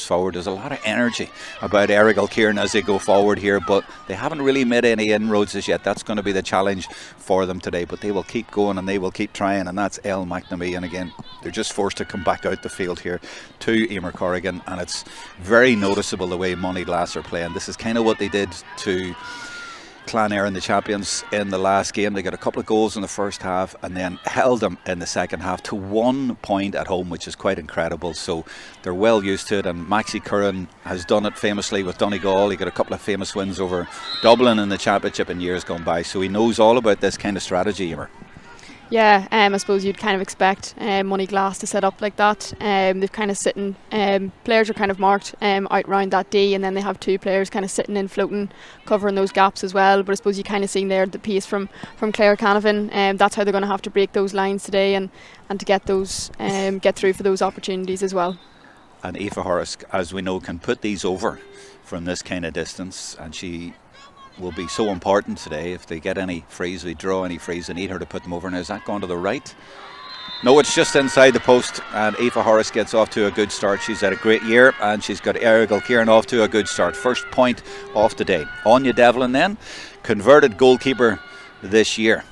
forward. There's a lot of energy about Errigal Ciaran as they go forward here, but they haven't really made any inroads as yet. That's going to be the challenge for them today, but they will keep going and they will keep trying, and that's El McNamee. And again, they're just forced to come back out the field here to Emer Corrigan, and it's very noticeable the way Moneyglass are playing. This is kind of what they did to Clan Éireann, the champions, in the last game. They got a couple of goals in the first half and then held them in the second half to 1 point at home, which is quite incredible. So they're well used to it, and Maxi Curran has done it famously with Donegal. He got a couple of famous wins over Dublin in the championship in years gone by, so he knows all about this kind of strategy, Emer. Yeah, I suppose you'd kind of expect Moneyglass to set up like that. They've kind of sitting, players are kind of marked out round that D, and then they have 2 players kind of sitting in floating, covering those gaps as well. But I suppose you kind of seen there the pace from Claire Canavan. That's how they're going to have to break those lines today and to get those get through for those opportunities as well. And Aoife Horace, as we know, can put these over from this kind of distance, and she will be so important today. If they get any frees, they draw any frees, they need her to put them over. Now, is that going to the right? No, it's just inside the post, and Aoife Horace gets off to a good start. She's had a great year, and she's got Errigal Ciaran off to a good start. First point off the day. Anya Devlin then, converted goalkeeper this year.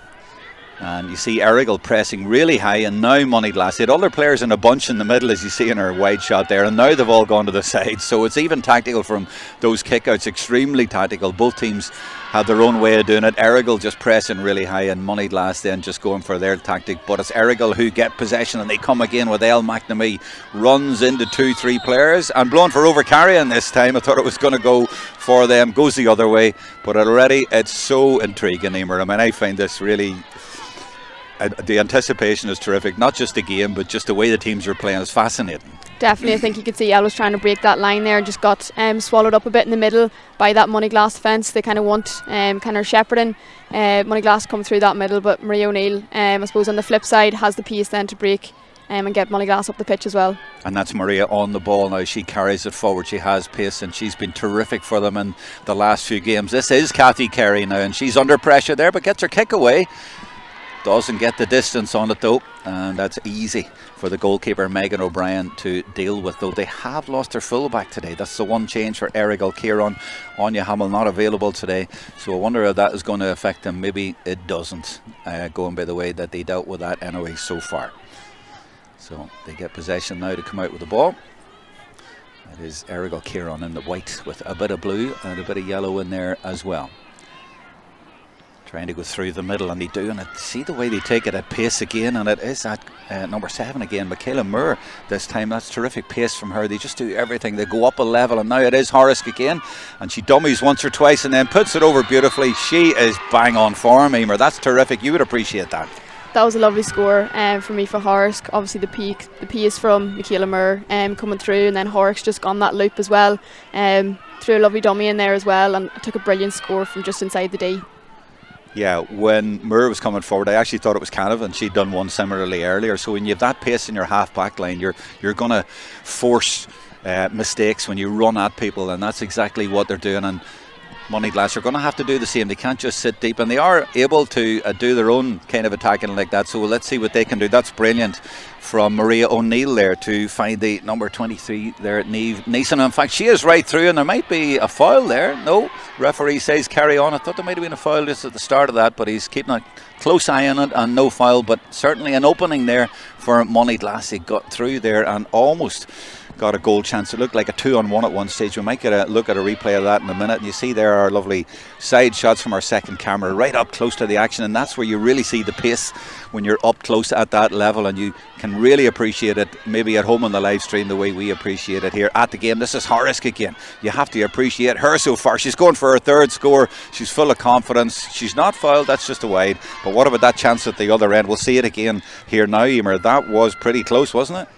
And you see Errigal pressing really high, and now Moneyglass. They had other players in a bunch in the middle, as you see in her wide shot there, and now they've all gone to the side. So it's even tactical from those kickouts, extremely tactical. Both teams have their own way of doing it. Errigal just pressing really high, and Moneyglass then just going for their tactic. But it's Errigal who get possession, and they come again with El McNamee. Runs into 2-3 players and blown for overcarrying this time. I thought it was going to go for them. Goes the other way. But already it's so intriguing, Emer. I mean, I find this really... the anticipation is terrific. Not just the game, but just the way the teams are playing is fascinating. Definitely, I think you could see Elle was trying to break that line there and just got swallowed up a bit in the middle by that Moneyglass defence. They kind of want kind of shepherding Moneyglass come through that middle, but Maria O'Neill, I suppose on the flip side, has the pace then to break and get Moneyglass up the pitch as well. And that's Maria on the ball now. She carries it forward. She has pace, and she's been terrific for them in the last few games. This is Kathy Carey now, and she's under pressure there, but gets her kick away. Doesn't get the distance on it though, and that's easy for the goalkeeper Megan O'Brien to deal with, though. They have lost their fullback today. That's the one change for Errigal Ciaran. Anya Hamill not available today, so I wonder if that is going to affect them. Maybe it doesn't, going by the way that they dealt with that anyway so far. So they get possession now to come out with the ball. It is Errigal Ciaran in the white with a bit of blue and a bit of yellow in there as well. Trying to go through the middle, and they do, and see the way they take it at pace again, and it is at number 7 again, Michaela Moore this time. That's terrific pace from her. They just do everything. They go up a level, and now it is Horace again, and she dummies once or twice and then puts it over beautifully. She is bang on form, Emer. That's terrific. You would appreciate that. That was a lovely score for me for Horace. Obviously the pace from Michaela Moore coming through, and then Horace just gone that loop as well. Threw a lovely dummy in there as well, and took a brilliant score from just inside the D. Yeah, when Moore was coming forward, I actually thought it was Canavan. She'd done one similarly earlier. So when you have that pace in your half-back line, you're going to force mistakes when you run at people, and that's exactly what they're doing. And Moneyglass are going to have to do the same. They can't just sit deep, and they are able to do their own kind of attacking like that. So let's see what they can do. That's brilliant from Maria O'Neill there to find the number 23 there at Niamh Neeson. In fact, she is right through, and there might be a foul there. No, referee says carry on. I thought there might have been a foul just at the start of that, but he's keeping a close eye on it, and no foul, but certainly an opening there for Moneyglass. He got through there and almost got a goal chance. It looked like a 2-on-1 at one stage. We might get a look at a replay of that in a minute. And you see there are lovely side shots from our second camera right up close to the action, and that's where you really see the pace when you're up close at that level, and you can really appreciate it maybe at home on the live stream the way we appreciate it here at the game. This is Horace again. You have to appreciate her so far. She's going for her third score. She's full of confidence. She's not fouled. That's just a wide. But what about that chance at the other end? We'll see it again here now, Emer. That was pretty close, wasn't it?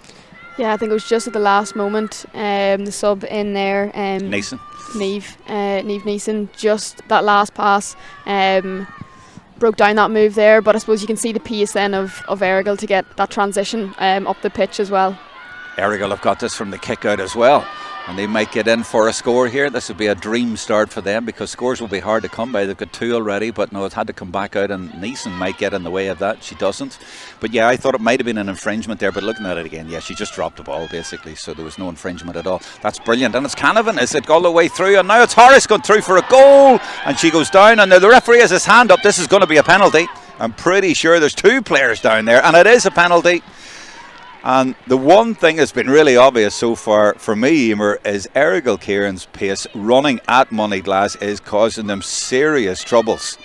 Yeah, I think it was just at the last moment. The sub in there, Neeson. Niamh Neeson, just that last pass broke down that move there. But I suppose you can see the pace then of Errigal to get that transition up the pitch as well. Errigal have got this from the kick out as well. and they might get in for a score here. This would be a dream start for them because scores will be hard to come by. They've got 2 already, but no, it had to come back out, and Neeson might get in the way of that. She doesn't. But yeah, I thought it might have been an infringement there, but looking at it again, yeah, she just dropped the ball basically, so there was no infringement at all. That's brilliant. And it's Canavan, is it, all the way through, and now it's Horace going through for a goal, and she goes down, and now the referee has his hand up. This is going to be a penalty. I'm pretty sure there's 2 players down there, and it is a penalty. And the one thing that's been really obvious so far for me, Emer, is Errigal Ciaran's pace running at Moneyglass is causing them serious troubles.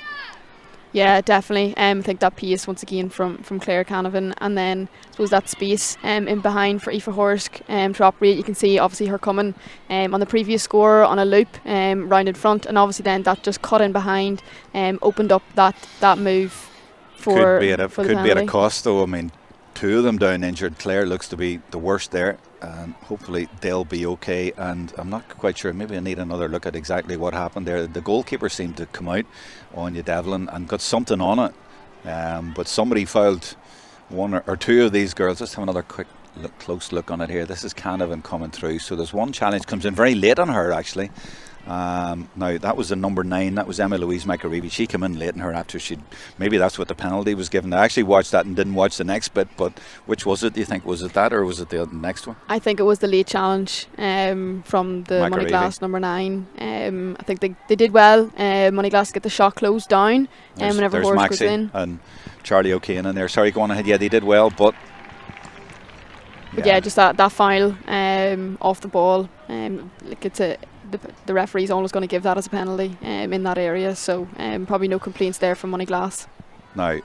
Yeah, definitely. I think that pace once again from Claire Canavan, and then I suppose that space in behind for Aoife Horsk to operate. You can see obviously her coming on the previous score on a loop round in front, and obviously then that just cut in behind, opened up that move for could be at a cost though. I mean, 2 of them down injured. Claire looks to be the worst there, and hopefully they'll be okay. And I'm not quite sure, maybe I need another look at exactly what happened there. The goalkeeper seemed to come out, Anya Devlin, and got something on it, but somebody fouled 1 or 2 of these girls. Let's have another quick close look on it here. This is Canavan coming through, so there's one challenge comes in very late on her actually. Now that was the number 9, that was Emma Louise McAreevy. She came in late in her after maybe that's what the penalty was given. I actually watched that and didn't watch the next bit, but which was it, do you think? Was it that or was it the next one? I think it was the late challenge from the Moneyglass number 9. I think they did well. Moneyglass get the shot closed down whenever Horse goes in, and Charlie O'Kane in there. Sorry, go on ahead. Yeah, they did well, but yeah, just that foul off the ball, like it's the referee's always going to give that as a penalty in that area, so probably no complaints there from Moneyglass. Now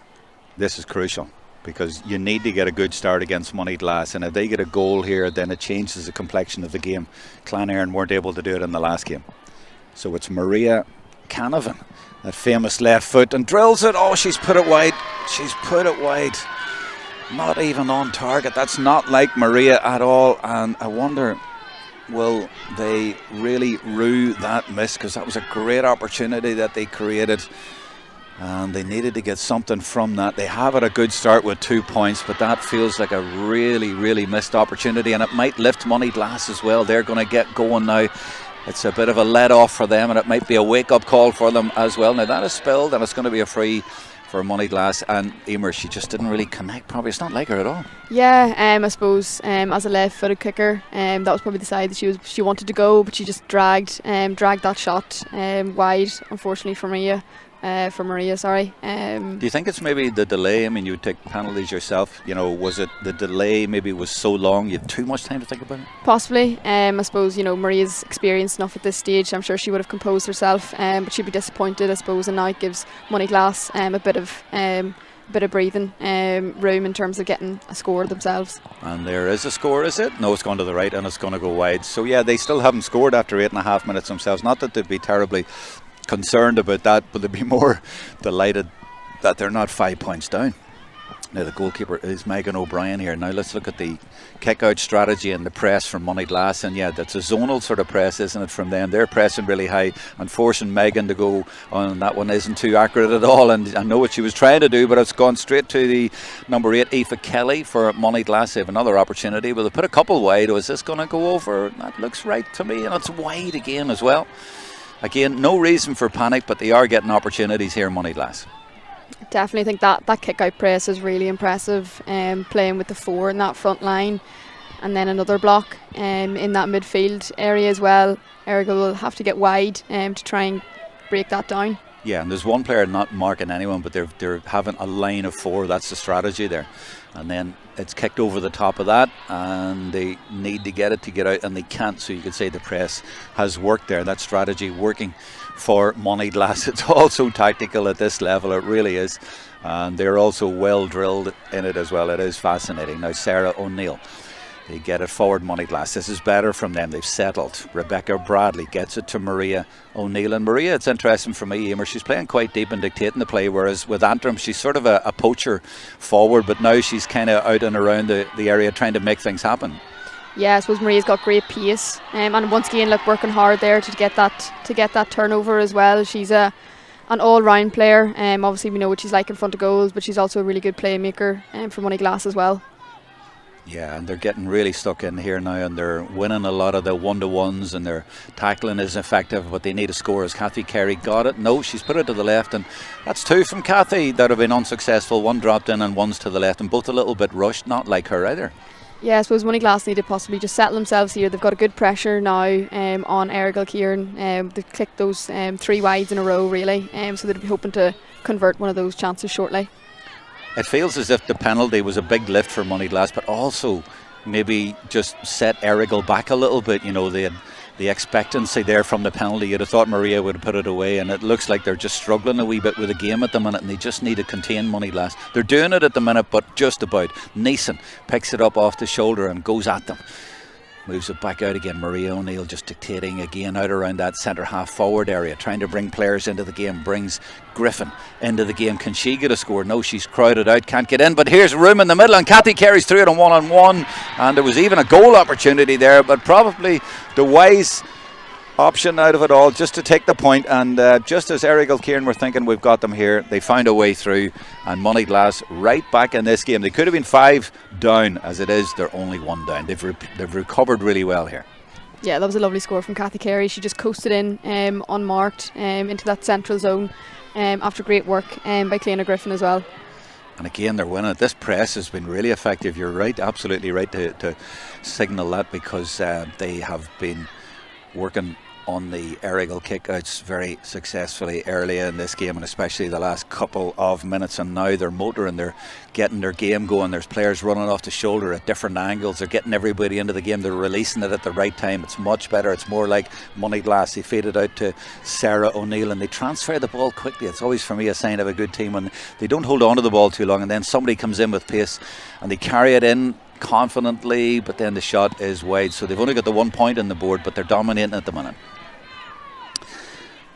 this is crucial because you need to get a good start against Moneyglass, and if they get a goal here then it changes the complexion of the game. Clonairon weren't able to do it in the last game, so it's Maria Canavan, that famous left foot, and drills it. Oh, she's put it wide. Not even on target. That's not like Maria at all, and I wonder, will they really rue that miss, because that was a great opportunity that they created and they needed to get something from that. They have had a good start with 2 points, but that feels like a really missed opportunity, and it might lift Moneyglass as well. They're going to get going now. It's a bit of a let off for them, and it might be a wake up call for them as well. Now that is spilled, and it's going to be a free for Moneyglass, and Emer, she just didn't really connect properly. It's not like her at all. Yeah, I suppose as a left-footed kicker, that was probably the side that she wanted to go, but she just dragged that shot wide, unfortunately for Maria. Do you think it's maybe the delay? I mean, you would take penalties yourself. You know, was it the delay maybe was so long you had too much time to think about it? Possibly. I suppose, Maria's experienced enough at this stage. I'm sure she would have composed herself, but she'd be disappointed, I suppose, and now it gives Moneyglass a bit of breathing room in terms of getting a score themselves. And there is a score, is it? No, it's gone to the right and it's going to go wide. So yeah, they still haven't scored after 8.5 minutes themselves. Not that they'd be terribly concerned about that, but they'd be more delighted that they're not 5 points down. Now the goalkeeper is Megan O'Brien here. Now let's look at the kick out strategy and the press from Moneyglass, and yeah, that's a zonal sort of press, isn't it, from them? They're pressing really high and forcing Megan to go on. That one isn't too accurate at all, and I know what she was trying to do, but it's gone straight to the number 8, Aoife Kelly, for Moneyglass. They have another opportunity, but they put a couple wide. Is this going to go over? That looks right to me, and it's wide again as well. Again, no reason for panic, but they are getting opportunities here, Moneyglass. Definitely think that kick-out press is really impressive, playing with the 4 in that front line, and then another block in that midfield area as well. Errigal will have to get wide to try and break that down. Yeah, and there's one player not marking anyone, but they're having a line of 4. That's the strategy there. And then it's kicked over the top of that, and they need to get it to get out, and they can't. So you could say the press has worked there. That strategy working for Moneyglass. It's also tactical at this level. It really is. And they're also well drilled in it as well. It is fascinating. Now Sarah O'Neill, they get it forward, Moneyglass. This is better from them. They've settled. Rebecca Bradley gets it to Maria O'Neill. And Maria, it's interesting for me, Emer, she's playing quite deep and dictating the play, whereas with Antrim, she's sort of a poacher forward, but now she's kind of out and around the area trying to make things happen. Yeah, I suppose Maria's got great pace, and once again, working hard there to get that turnover as well. She's an all-round player. Obviously, we know what she's like in front of goals, but she's also a really good playmaker for Moneyglass as well. Yeah, and they're getting really stuck in here now, and they're winning a lot of the one-to-ones, and their tackling is effective, but they need a score. As Kathy Carey got it? No, she's put it to the left, and that's 2 from Kathy that have been unsuccessful. One dropped in and one's to the left, and both a little bit rushed, not like her either. Yeah, I suppose Moneyglass need to possibly just settle themselves here. They've got a good pressure now on Errigal Ciaran. They've clicked those 3 wides in a row, really, so they'd be hoping to convert one of those chances shortly. It feels as if the penalty was a big lift for Moneyglass, but also maybe just set Errigal back a little bit. You know, they had the expectancy there from the penalty. You'd have thought Maria would have put it away, and it looks like they're just struggling a wee bit with the game at the minute, and they just need to contain Moneyglass. They're doing it at the minute, but just about. Neeson picks it up off the shoulder and goes at them. Moves it back out again. Maria O'Neill just dictating again out around that centre half forward area, trying to bring players into the game. Brings Griffin into the game. Can she get a score? No, she's crowded out, can't get in, but here's room in the middle, and Kathy Carey's through it on one-on-one, and there was even a goal opportunity there, but probably the wise option out of it all, just to take the point. And just as Errigal Ciaran were thinking we've got them here, they found a way through, and Moneyglass right back in this game. They could have been 5 down. As it is, they're only 1 down. They've recovered really well here. Yeah, that was a lovely score from Kathy Carey. She just coasted in unmarked into that central zone after great work by Cleona Griffin as well. And again, they're winning it. This press has been really effective. You're right, absolutely right to signal that, because they have been working on the Errigal kickouts very successfully early in this game, and especially the last couple of minutes. And now they're motoring, they're getting their game going. There's players running off the shoulder at different angles. They're getting everybody into the game. They're releasing it at the right time. It's much better. It's more like Moneyglass. They fade it out to Sarah O'Neill, and they transfer the ball quickly. It's always, for me, a sign of a good team when they don't hold on to the ball too long, and then somebody comes in with pace and they carry it in confidently, but then the shot is wide. So they've only got the 1 point on the board, but they're dominating at the minute.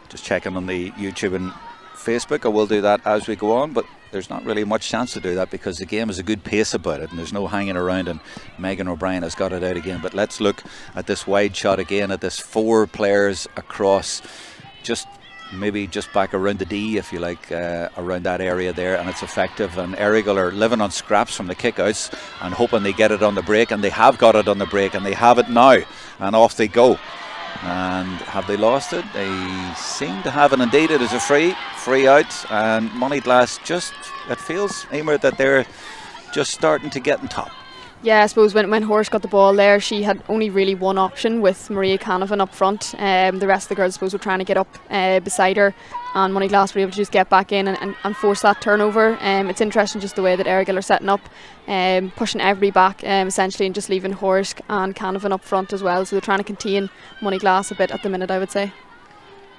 Just checking on the YouTube and Facebook. I will do that as we go on, but there's not really much chance to do that because the game has a good pace about it, and there's no hanging around, and Megan O'Brien has got it out again. But let's look at this wide shot again, at this 4 players across, maybe just back around the D, if you like, around that area there, and it's effective. And Errigal are living on scraps from the kickouts and hoping they get it on the break, and they have got it on the break, and they have it now, and off they go. And have they lost it? They seem to have, and indeed it is a free out, and Moneyglass just, it feels, Emer, that they're just starting to get on top. Yeah, I suppose when Horse got the ball there, she had only really one option with Maria Canavan up front. The rest of the girls, I suppose, were trying to get up beside her, and Moneyglass were able to just get back in and force that turnover. It's interesting just the way that Errigal are setting up, pushing everybody back essentially, and just leaving Horse and Canavan up front as well. So they're trying to contain Moneyglass a bit at the minute, I would say.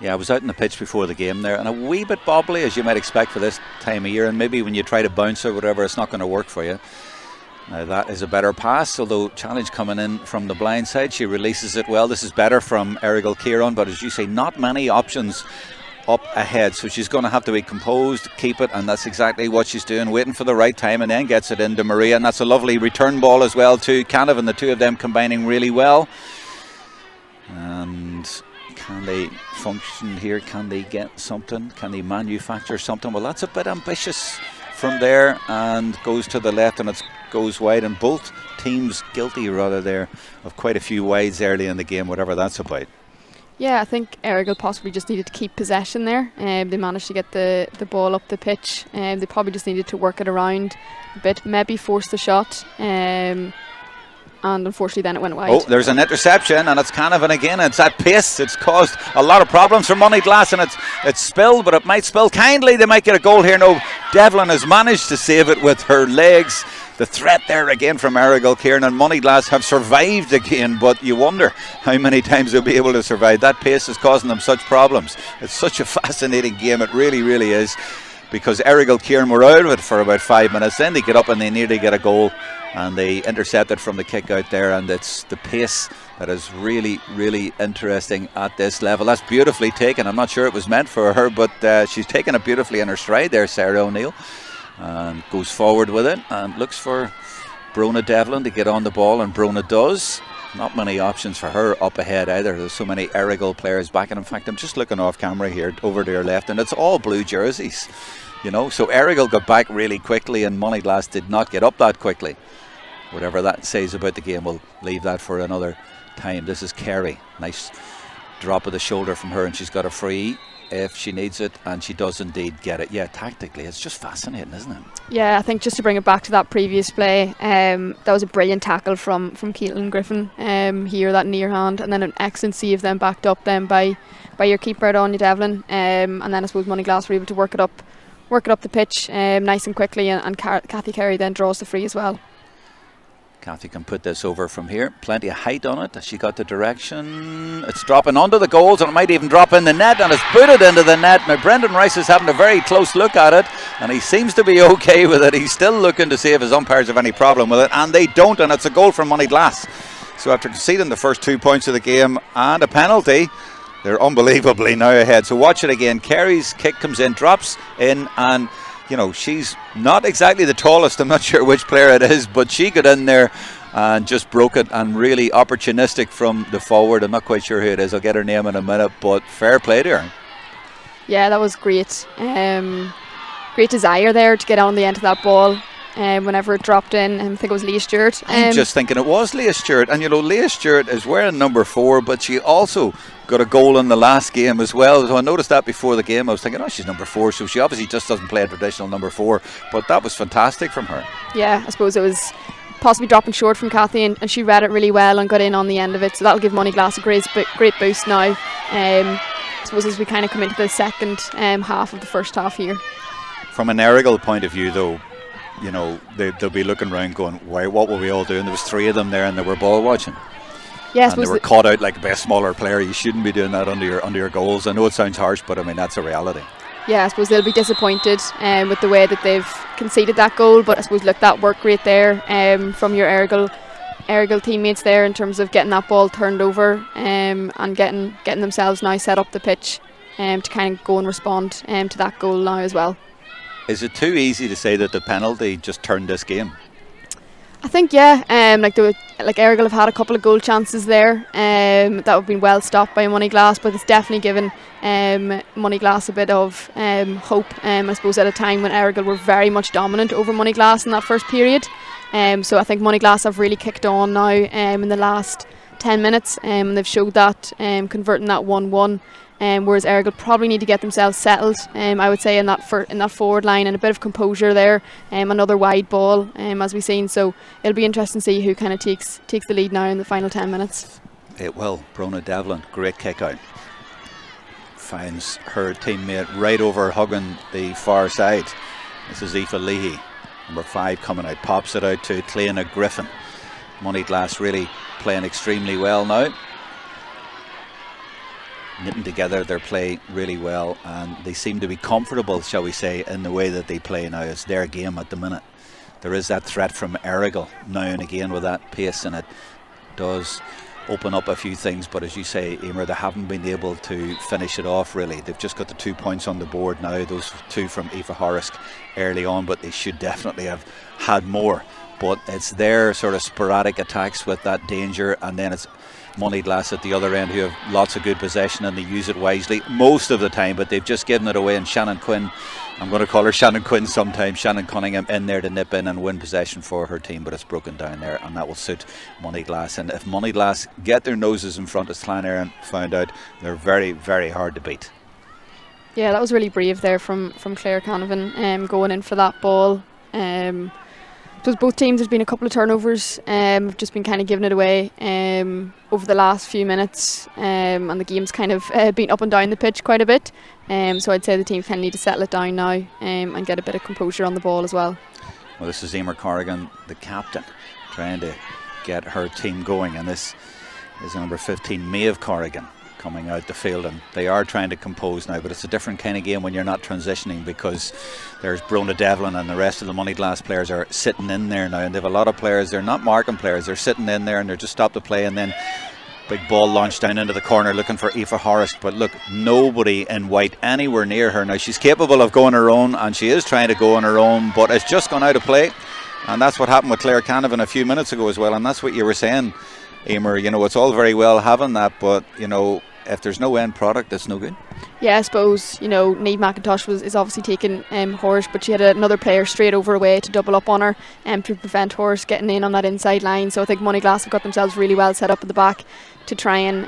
Yeah, I was out in the pitch before the game there, and a wee bit bobbly, as you might expect for this time of year, and maybe when you try to bounce or whatever, it's not going to work for you. Now that is a better pass, although challenge coming in from the blind side. She releases it well. This is better from Errigal Ciaran, but as you say, not many options up ahead, so she's going to have to be composed, keep it, and that's exactly what she's doing, waiting for the right time, and then gets it into Maria, and that's a lovely return ball as well to Canavan, the two of them combining really well. And can they function here? Can they get something? Can they manufacture something? Well, that's a bit ambitious from there, and goes to the left, and it goes wide, and both teams guilty rather there of quite a few wides early in the game, whatever that's about. Yeah, I think Errigal possibly just needed to keep possession there. They managed to get the ball up the pitch, and they probably just needed to work it around a bit, maybe force the shot, and unfortunately then it went wide. Oh, there's an interception, and it's Canavan again. It's at pace. It's caused a lot of problems for Moneyglass, and it's spilled, but it might spill kindly. They might get a goal here. No, Devlin has managed to save it with her legs. The threat there again from Errigal Ciaran, and Moneyglass have survived again, but you wonder how many times they'll be able to survive. That pace is causing them such problems. It's such a fascinating game. It really, really is, because Errigal Ciaran were out of it for about 5 minutes. Then they get up and they nearly get a goal, and they intercepted from the kick out there, and it's the pace that is really, really interesting at this level. That's beautifully taken. I'm not sure it was meant for her, but she's taken it beautifully in her stride there, Sarah O'Neill, and goes forward with it and looks for Brona Devlin to get on the ball, and Brona does. Not many options for her up ahead either. There's so many Errigal players back, and in fact I'm just looking off camera here over to your left, and it's all blue jerseys, you know, so Errigal got back really quickly and Moneyglass did not get up that quickly. whatever that says about the game, we'll leave that for another time. This is Kerry. Nice drop of the shoulder from her, and she's got a free if she needs it, and she does indeed get it. Yeah, tactically it's just fascinating, isn't it? Yeah, I think just to bring it back to that previous play, that was a brilliant tackle from Caitlin Griffin here, that near hand, and then an excellent save then backed up then by your keeper, Anya Devlin, and then I suppose Moneyglass were able to work it up the pitch nice and quickly, and Kathy Carey then draws the free as well. Kathy can put this over from here. Plenty of height on it. She got the direction. It's dropping onto the goals, and it might even drop in the net, and it's booted into the net. Now Brendan Rice is having a very close look at it, and he seems to be okay with it. He's still looking to see if his umpires have any problem with it, and they don't, and it's a goal from Moneyglass. So after conceding the first 2 points of the game and a penalty, they're unbelievably now ahead. So watch it again. Kerry's kick comes in, drops in, and you know, she's not exactly the tallest. I'm not sure which player it is, but she got in there and just broke it, and really opportunistic from the forward. I'm not quite sure who it is. I'll get her name in a minute, but fair play to her. Yeah, that was great. Great desire there to get on the end of that ball. Whenever it dropped in, I think it was Leah Stewart. I'm just thinking it was Leah Stewart, and you know, Leah Stewart is wearing number 4, but she also got a goal in the last game as well. So I noticed that before the game. I was thinking, oh, she's number 4, so she obviously just doesn't play a traditional number 4. But that was fantastic from her. Yeah, I suppose it was possibly dropping short from Kathy, and she read it really well and got in on the end of it. So that'll give Moneyglass a great boost now. I suppose as we kind of come into the second half of the first half here. From an Errigal point of view, though, you know, they'll be looking around going, why, what were we all doing? There was 3 of them there, and they were ball watching. Yeah, and they were caught out like a smaller player. You shouldn't be doing that under your goals. I know it sounds harsh, but I mean, that's a reality. Yeah, I suppose they'll be disappointed with the way that they've conceded that goal, but I suppose look, that work rate there from your Errigal teammates there in terms of getting that ball turned over and getting themselves now set up the pitch to kind of go and respond to that goal now as well. Is it too easy to say that the penalty just turned this game? I think, yeah, like Errigal have had a couple of goal chances there that have been well stopped by Moneyglass, but it's definitely given Moneyglass a bit of hope, I suppose, at a time when Errigal were very much dominant over Moneyglass in that first period. So I think Moneyglass have really kicked on now in the last 10 minutes, and they've showed that converting that 1-1. Whereas Errigal probably need to get themselves settled, I would say, in that forward line, and a bit of composure there. Another wide ball, as we've seen. So it'll be interesting to see who kind of takes the lead now in the final 10 minutes. It will. Brona Devlin, great kick out. Finds her teammate right over, hugging the far side. This is Aoife Leahy, number 5, coming out. Pops it out to Cleana Griffin. Moneyglass really playing extremely well now. Knitting together their play really well, and they seem to be comfortable, shall we say, in the way that they play now. It's their game at the minute. There is that threat from Errigal now and again with that pace, and it does open up a few things, but as you say, Emer, they haven't been able to finish it off really. They've just got the 2 points on the board now, those 2 from Aoife Horrisk early on, but they should definitely have had more. But it's their sort of sporadic attacks with that danger, and then it's Moneyglass at the other end who have lots of good possession, and they use it wisely most of the time, but they've just given it away. And Shannon Quinn, I'm going to call her Shannon Quinn sometimes, Shannon Cunningham in there to nip in and win possession for her team, but it's broken down there, and that will suit Moneyglass. And if Moneyglass get their noses in front, as Clan found out, they're very, very hard to beat. Yeah, that was really brave there from Claire Canavan, going in for that ball. Because both teams, there's been a couple of turnovers, have just been kind of giving it away over the last few minutes, and the game's kind of been up and down the pitch quite a bit. So I'd say the teams kind of need to settle it down now and get a bit of composure on the ball as well. Well, this is Emer Corrigan, the captain, trying to get her team going, and this is number 15, Maeve Corrigan, coming out the field, and they are trying to compose now, but it's a different kind of game when you're not transitioning, because there's Brona Devlin and the rest of the Moneyglass players are sitting in there now, and they have a lot of players, they're not marking players, they're sitting in there and they're just stopped the play, and then big ball launched down into the corner looking for Aoife Horrisk, but look, nobody in white anywhere near her. Now she's capable of going her own, and she is trying to go on her own, but it's just gone out of play, and that's what happened with Claire Canavan a few minutes ago as well. And that's what you were saying, Emer, you know, it's all very well having that, but you know, if there's no end product, it's no good. Yeah, I suppose, Niamh McIntosh is obviously taking Horse, but she had another player straight over away to double up on her to prevent Horse getting in on that inside line. So I think Moneyglass have got themselves really well set up at the back to try and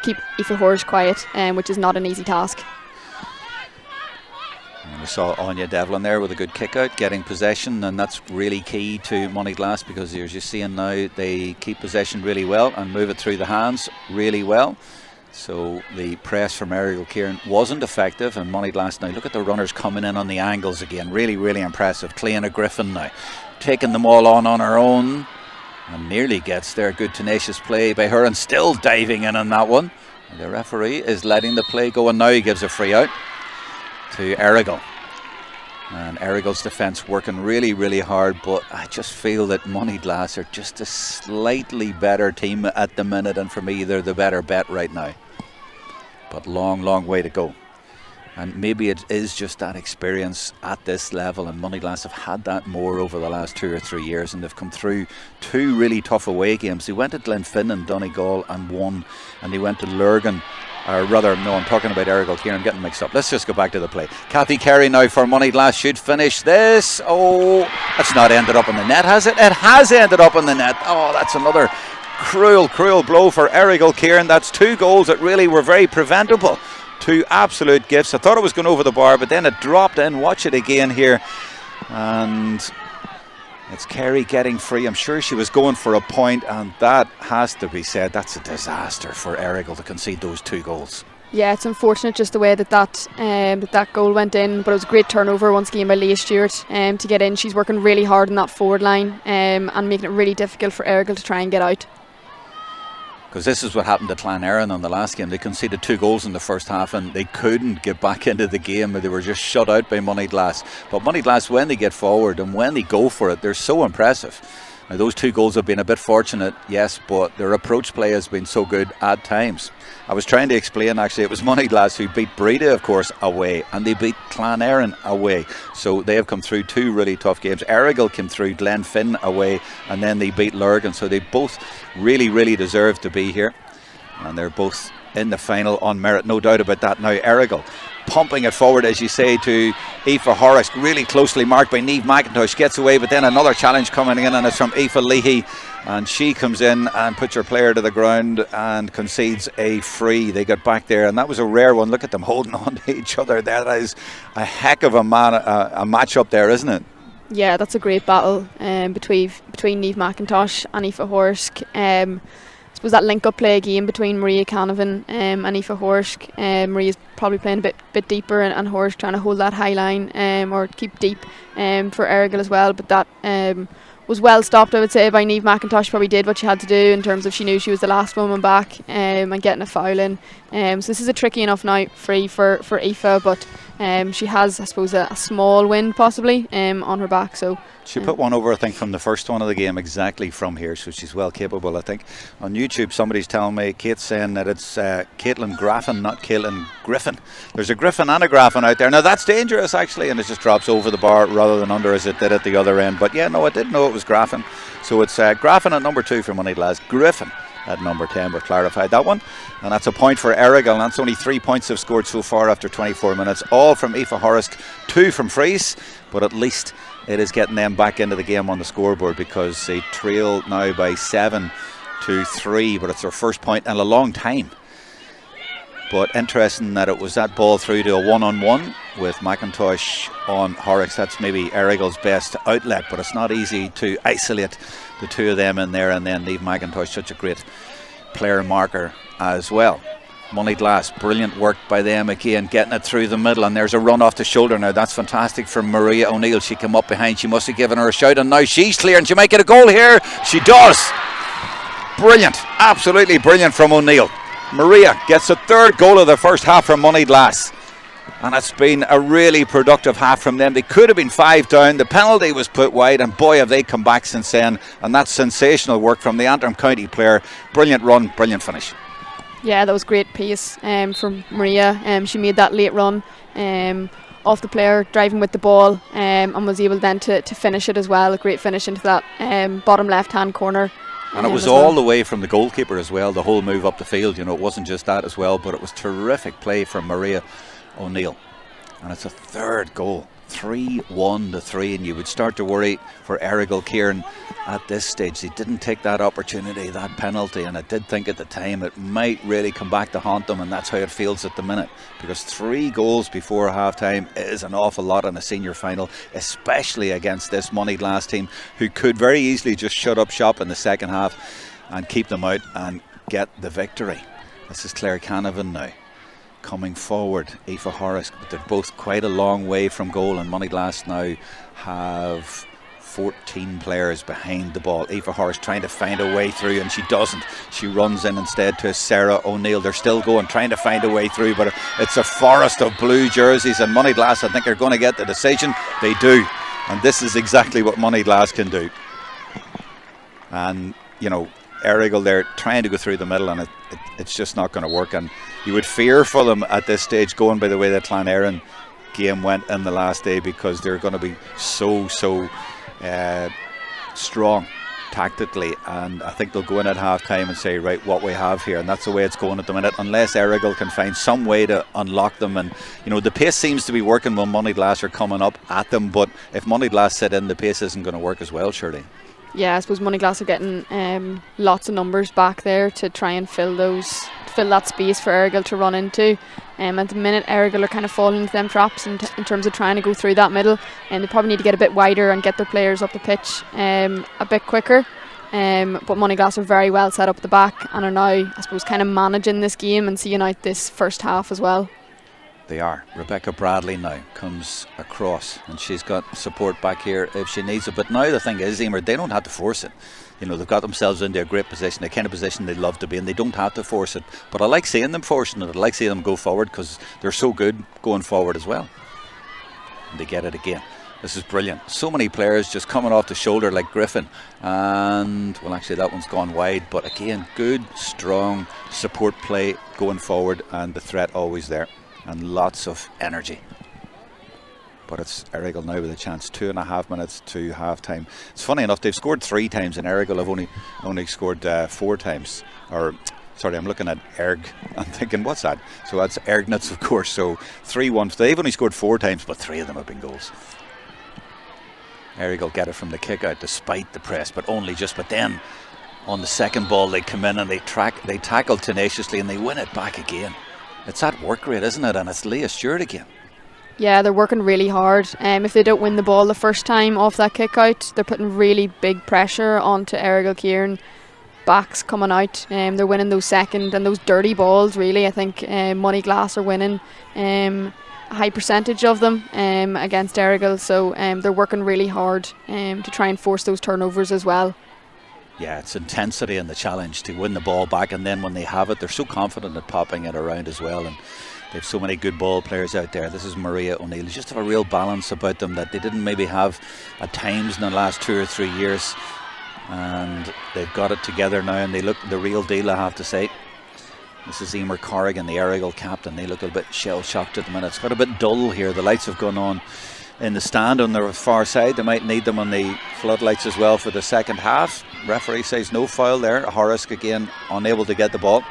keep Aoife Horse quiet, which is not an easy task. And we saw Anya Devlin there with a good kick out, getting possession, and that's really key to Moneyglass, because as you're seeing now, they keep possession really well and move it through the hands really well. So the press from Errigal Ciaran wasn't effective, and Moneyglass now, look at the runners coming in on the angles again, really, really impressive. Cleana Griffin now taking them all on her own, and nearly gets there. Good tenacious play by her, and still diving in on that one. And the referee is letting the play go, and now he gives a free out to Errigal. And Errigal's defence working really, really hard, but I just feel that Moneyglass are just a slightly better team at the minute, and for me they're the better bet right now. But long, long way to go. And maybe it is just that experience at this level, and Moneyglass have had that more over the last 2 or 3 years, and they've come through 2 really tough away games. They went to Glenfin and Donegal and won, and they went to Lurgan. Or rather, no, I'm talking about Errigal Ciaran, getting mixed up. Let's just go back to the play. Kathy Carey now for Moneyglass should finish this. Oh, that's not ended up in the net, has it? It has ended up in the net. Oh, that's another cruel, cruel blow for Errigal Ciaran. That's 2 goals that really were very preventable. 2 absolute gifts. I thought it was going over the bar, but then it dropped in. Watch it again here. And it's Carey getting free. I'm sure she was going for a point, and that has to be said. That's a disaster for Errigal to concede those 2 goals. Yeah, it's unfortunate just the way that goal went in, but it was a great turnover once again by Leah Stewart to get in. She's working really hard in that forward line and making it really difficult for Errigal to try and get out. Because this is what happened to Cloneraine in the last game. They conceded 2 goals in the first half, and they couldn't get back into the game. They were just shut out by Moneyglass. But Moneyglass, when they get forward and when they go for it, they're so impressive. Now, those 2 goals have been a bit fortunate, yes, but their approach play has been so good at times. I was trying to explain, actually, it was Moneyglass who beat Breda, of course, away, and they beat Cloneraine away. So they have come through 2 really tough games. Errigal came through Glenfin away, and then they beat Lurgan. So they both really, really deserve to be here. And they're both in the final on merit, no doubt about that. Now, Errigal pumping it forward, as you say, to Aoife Horrocks, really closely marked by Niamh McIntosh, gets away, but then another challenge coming in, and it's from Aoife Leahy, and she comes in and puts her player to the ground and concedes a free. They got back there, and that was a rare one. Look at them holding on to each other. That is a heck of a match up there, isn't it? Yeah, that's a great battle between Niamh McIntosh and Aoife Horsk. I suppose that link-up play again between Maria Canavan and Aoife Horsk. Maria's probably playing a bit deeper, and Horsk trying to hold that high line or keep deep for Errigal as well. But that was well stopped, I would say, by Niamh McIntosh. Probably did what she had to do in terms of she knew she was the last woman back and getting a foul in. So this is a tricky enough now free for Aoife, but she has, I suppose, a small win possibly on her back. So she put one over, I think, from the first one of the game, exactly from here, so she's well capable. I think on YouTube somebody's telling me, Kate's saying that it's Caitlin Graffin, not Caitlin Griffin. There's a Griffin and a Graffin out there. Now that's dangerous, actually, and it just drops over the bar rather than under as it did at the other end. But yeah, no, I did know it was Graffin. So it's Graffin at number 2 for Moneyglass, Griffin at number 10. We've clarified that one, and that's a point for Errigal, and that's only 3 points they've scored so far after 24 minutes, all from Aoife Horrocks, 2 from frees, but at least it is getting them back into the game on the scoreboard, because they trail now by 7-3, but it's their first point in a long time. But interesting that it was that ball through to a 1-on-1 with McIntosh on Horrocks. That's maybe Errigal's best outlet, but it's not easy to isolate the 2 of them in there, and then leave McIntosh, such a great player marker as well. Moneyglass, brilliant work by them again, getting it through the middle, and there's a run off the shoulder now. That's fantastic from Maria O'Neill. She came up behind, she must have given her a shout, and now she's clear, and she might get a goal here. She does. Brilliant, absolutely brilliant from O'Neill. Maria gets the 3rd goal of the first half from Moneyglass, and it's been a really productive half from them. They could have been 5 down, the penalty was put wide, and boy have they come back since then, and that's sensational work from the Antrim County player. Brilliant run, brilliant finish. Yeah, that was great pace from Maria. She made that late run off the player, driving with the ball, and was able then to finish it as well. A great finish into that bottom left hand corner And it was all the way from the goalkeeper as well, the whole move up the field. It wasn't just that as well, but it was terrific play from Maria O'Neill. And it's a third goal, 3-1 to 3, and you would start to worry for Errigal Ciaran at this stage. They didn't take that opportunity, that penalty, and I did think at the time it might really come back to haunt them, and that's how it feels at the minute, because 3 goals before half time is an awful lot in a senior final, especially against this Moneyglass team, who could very easily just shut up shop in the second half and keep them out and get the victory. This is Claire Canavan now coming forward, Aoife Horace, but they're both quite a long way from goal, and Moneyglass now have 14 players behind the ball. Aoife Horace trying to find a way through, and she doesn't. She runs in instead to Sarah O'Neill. They're still going, trying to find a way through, but it's a forest of blue jerseys, and Moneyglass, I think, are going to get the decision. They do, and this is exactly what Moneyglass can do. And Errigal there trying to go through the middle, and it's just not going to work. And you would fear for them at this stage, going by the way that Clonairin game went in the last day, because they're going to be so strong tactically, and I think they'll go in at half time and say, right, what we have here, and that's the way it's going at the minute, unless Errigal can find some way to unlock them. And the pace seems to be working when Moneyglass are coming up at them, but if Moneyglass sit in, the pace isn't going to work as well, surely. Yeah, I suppose Moneyglass are getting lots of numbers back there to try and fill that space for Errigal to run into. At the minute, Errigal are kind of falling into them traps in terms of trying to go through that middle, and they probably need to get a bit wider and get their players up the pitch a bit quicker. But Moneyglass are very well set up at the back and are now, I suppose, kind of managing this game and seeing out this first half as well. They are. Rebecca Bradley now comes across, and she's got support back here if she needs it. But now the thing is, Emer, they don't have to force it. They've got themselves into a great position, the kind of position they love to be in. They don't have to force it. But I like seeing them forcing it. I like seeing them go forward, because they're so good going forward as well. And they get it again. This is brilliant. So many players just coming off the shoulder like Griffin. And, well, actually that one's gone wide. But again, good, strong support play going forward, and the threat always there. And lots of energy. But it's Errigal now with a chance. 2.5 minutes to half time. It's funny enough, they've scored 3 times, and Errigal have only scored 4 times. Or sorry, I'm looking at I'm thinking, what's that? So that's Ergnats, of course. So 3-1. They've only scored 4 times, but 3 of them have been goals. Errigal get it from the kick out despite the press, but only just. But then on the second ball they come in and they tackle tenaciously, and they win it back again. It's that work rate, isn't it? And it's Leah Stewart again. Yeah, they're working really hard. If they don't win the ball the first time off that kick out, they're putting really big pressure onto Errigal Ciaran. Backs coming out. They're winning those second and those dirty balls, really. I think Moneyglass are winning a high percentage of them against Errigal. So they're working really hard to try and force those turnovers as well. Yeah, it's intensity and the challenge to win the ball back, and then when they have it, they're so confident at popping it around as well. And they have so many good ball players out there. This is Maria O'Neill. They just have a real balance about them that they didn't maybe have at times in the last 2 or 3 years. And they've got it together now, and they look the real deal, I have to say. This is Emer Corrigan, the Errigal captain. They look a bit shell-shocked at the minute. It's got a bit dull here. The lights have gone on in the stand on the far side. They might need them on the floodlights as well for the second half. Referee says no foul there. Horace again unable to get the ball.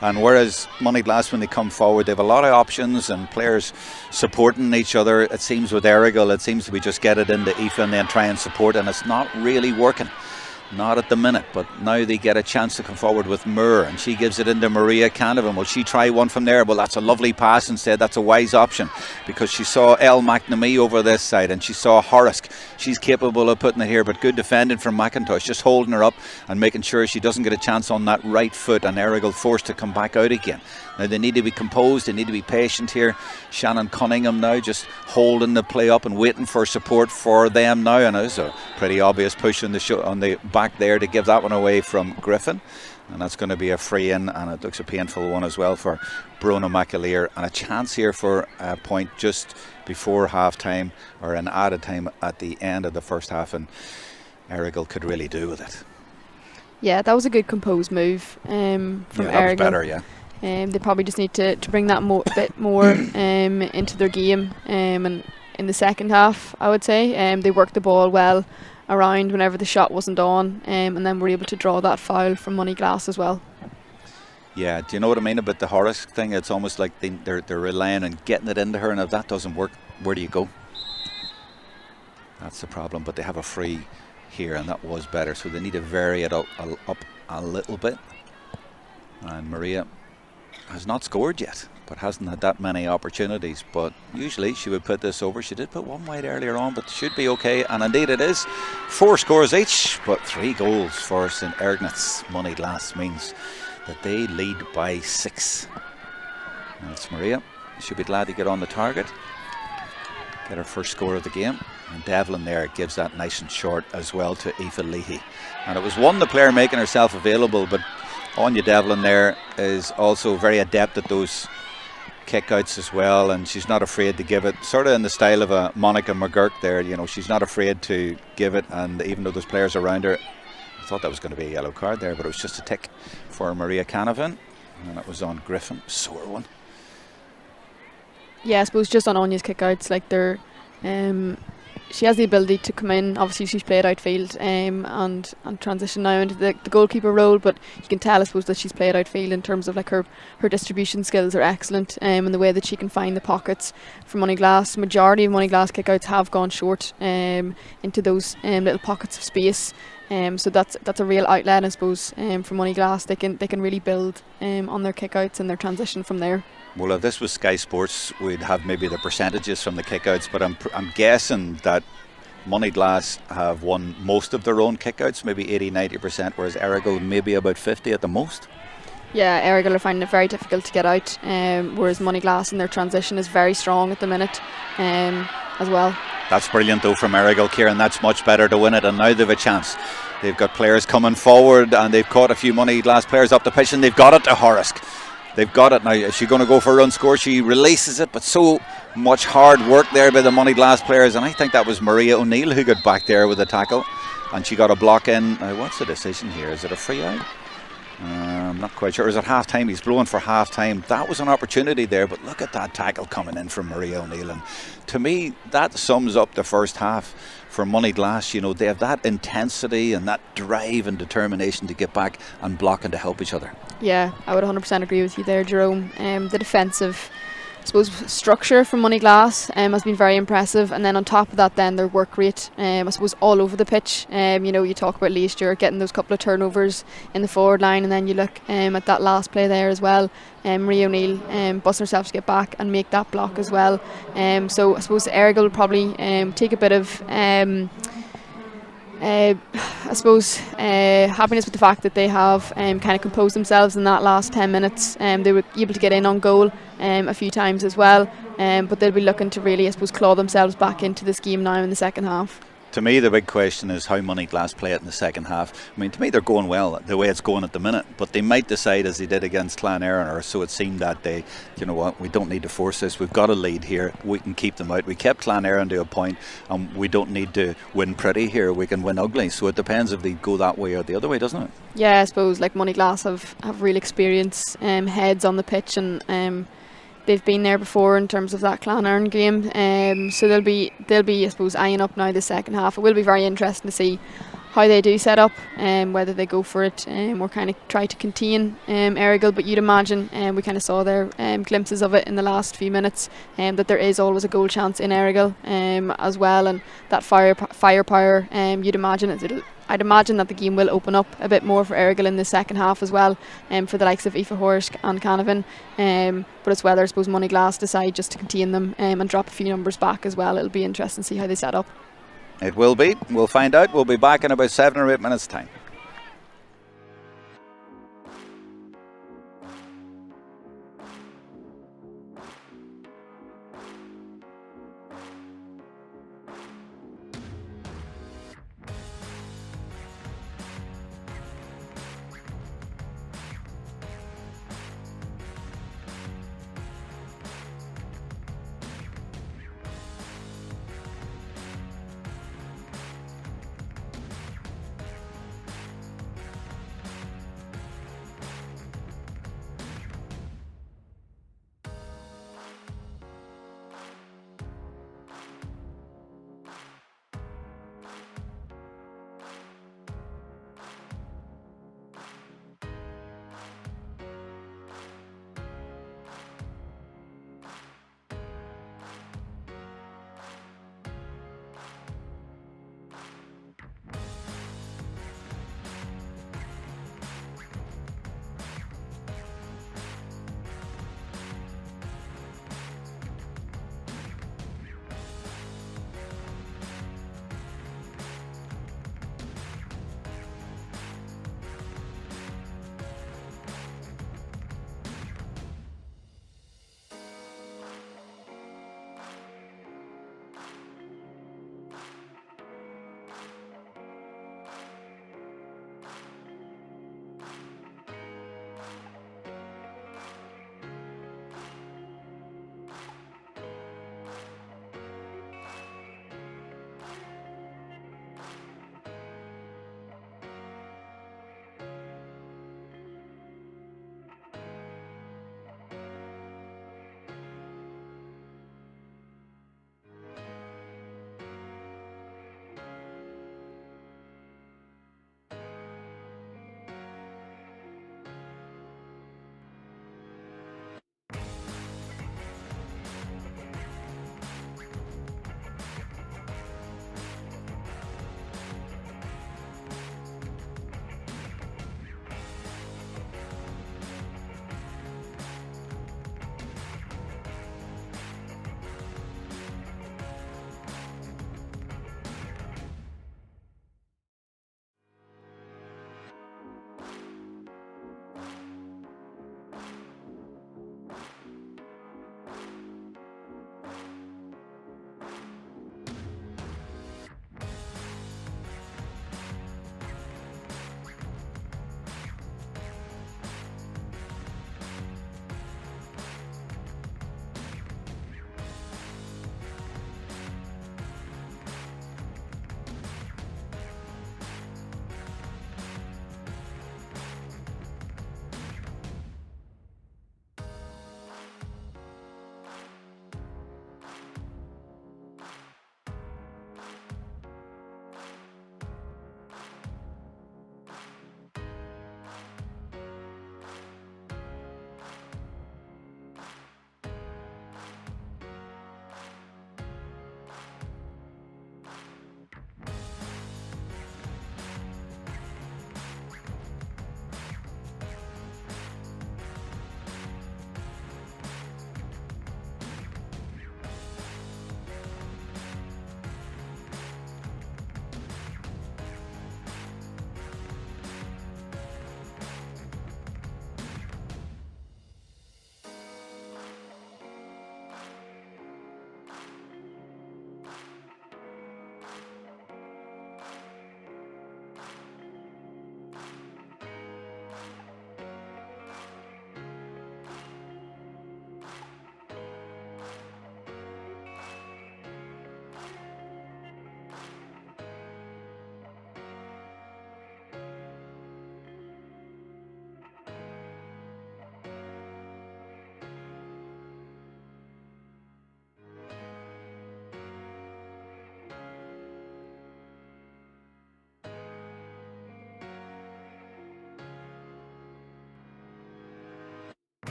And whereas Moneyglass, when they come forward, they have a lot of options and players supporting each other. It seems with Errigal, it seems to be just get it into Aoife and then try and support, and it's not really working. Not at the minute, but now they get a chance to come forward with Moore, and she gives it into Maria Canavan. Will she try one from there? Well, that's a lovely pass instead. That's a wise option, because she saw Elle McNamee over this side and she saw Horace. She's capable of putting it here, but good defending from McIntosh, just holding her up and making sure she doesn't get a chance on that right foot, and Errigal forced to come back out again. Now they need to be composed, they need to be patient here. Shannon Cunningham now just holding the play up and waiting for support for them now, and there's a pretty obvious push on the back there to give that one away from Griffin, and that's going to be a free in, and it looks a painful one as well for Brona McAleer, and a chance here for a point just before half time, or an added time at the end of the first half, and Errigal could really do with it. Yeah, that was a good composed move from Errigal. That was better, yeah. They probably just need to bring that bit more into their game, and in the second half, I would say they worked the ball well around whenever the shot wasn't on, and then were able to draw that foul from Moneyglass as well. Yeah, do you know what I mean about the Horace thing? It's almost like they're relying on getting it into her, and if that doesn't work, where do you go? That's the problem. But they have a free here, and that was better, so they need to vary it up a little bit. And Maria has not scored yet, but hasn't had that many opportunities. But usually she would put this over. She did put one wide earlier on, but should be okay. And indeed it is. 4 scores each, but 3 goals for St Ergnats Moneyglass means that they lead by 6. And it's Maria. She'll be glad to get on the target, get her first score of the game. And Devlin there gives that nice and short as well to Aoife Leahy. And it was the player making herself available, but Anya Devlin there is also very adept at those kickouts as well, and she's not afraid to give it, sort of in the style of a Monica McGurk there. You know, she's not afraid to give it, and even though there's players around her, I thought that was going to be a yellow card there, but it was just a tick for Maria Canavan, and it was on Griffin. Sore one. Yeah, I suppose just on Anya's kickouts, like they're she has the ability to come in. Obviously she's played outfield and transition now into the goalkeeper role, but you can tell, I suppose, that she's played outfield in terms of like her distribution skills are excellent, and the way that she can find the pockets for Moneyglass. Majority of Moneyglass kickouts have gone short into those little pockets of space. So that's a real outlet, I suppose, for Moneyglass. They can really build on their kickouts and their transition from there. Well, if this was Sky Sports, we'd have maybe the percentages from the kickouts, but I'm guessing that Moneyglass have won most of their own kickouts, maybe 80-90%, whereas Errigal maybe about 50 at the most. Yeah, Errigal are finding it very difficult to get out, whereas Moneyglass in their transition is very strong at the minute as well. That's brilliant though from Errigal Ciaran. That's much better to win it, and now they've a chance. They've got players coming forward, and they've caught a few Moneyglass players up the pitch, and they've got it to Horisk. They've got it now. Is she going to go for a run score? She releases it, but so much hard work there by the Moneyglass players, and I think that was Maria O'Neill who got back there with a tackle, and she got a block in. Now, what's the decision here? Is it a free out? I'm not quite sure. Is it half time? He's blowing for half time. That was an opportunity there, but look at that tackle coming in from Maria O'Neill, and to me that sums up the first half for Moneyglass. You know, they have that intensity and that drive and determination to get back and block and to help each other. Yeah, I would 100% agree with you there, Jerome. The defensive, I suppose, structure from Moneyglass has been very impressive, and then on top of that, then their work rate, I suppose, all over the pitch. You know, you talk about Lee Stewart getting those couple of turnovers in the forward line, and then you look at that last play there as well. Maria O'Neill busting herself to get back and make that block as well. So I suppose Errigal will probably take a bit of happiness with the fact that they have kind of composed themselves in that last 10 minutes. They were able to get in on goal a few times as well, but they'll be looking to really, I suppose, claw themselves back into this game now in the second half. To me, the big question is how Moneyglass play it in the second half. I mean, to me, they're going well the way it's going at the minute, but they might decide, as they did against Clonairon, or so it seemed that day, you know what, we don't need to force this. We've got a lead here. We can keep them out. We kept Clonairon to a point, and we don't need to win pretty here. We can win ugly. So it depends if they go that way or the other way, doesn't it? Yeah, I suppose like Moneyglass have real experience heads on the pitch, and they've been there before in terms of that Clonairon game, so they'll be I suppose eyeing up now the second half. It will be very interesting to see how they do set up, whether they go for it or kind of try to contain Errigal. But you'd imagine, we kind of saw there glimpses of it in the last few minutes, that there is always a goal chance in Errigal as well, and that firepower. You'd imagine I'd imagine that the game will open up a bit more for Errigal in the second half as well, for the likes of Aoife Horisk and Canavan. But it's whether, I suppose, Moneyglass decide just to contain them and drop a few numbers back as well. It'll be interesting to see how they set up. It will be. We'll find out. We'll be back in about 7 or 8 minutes' time.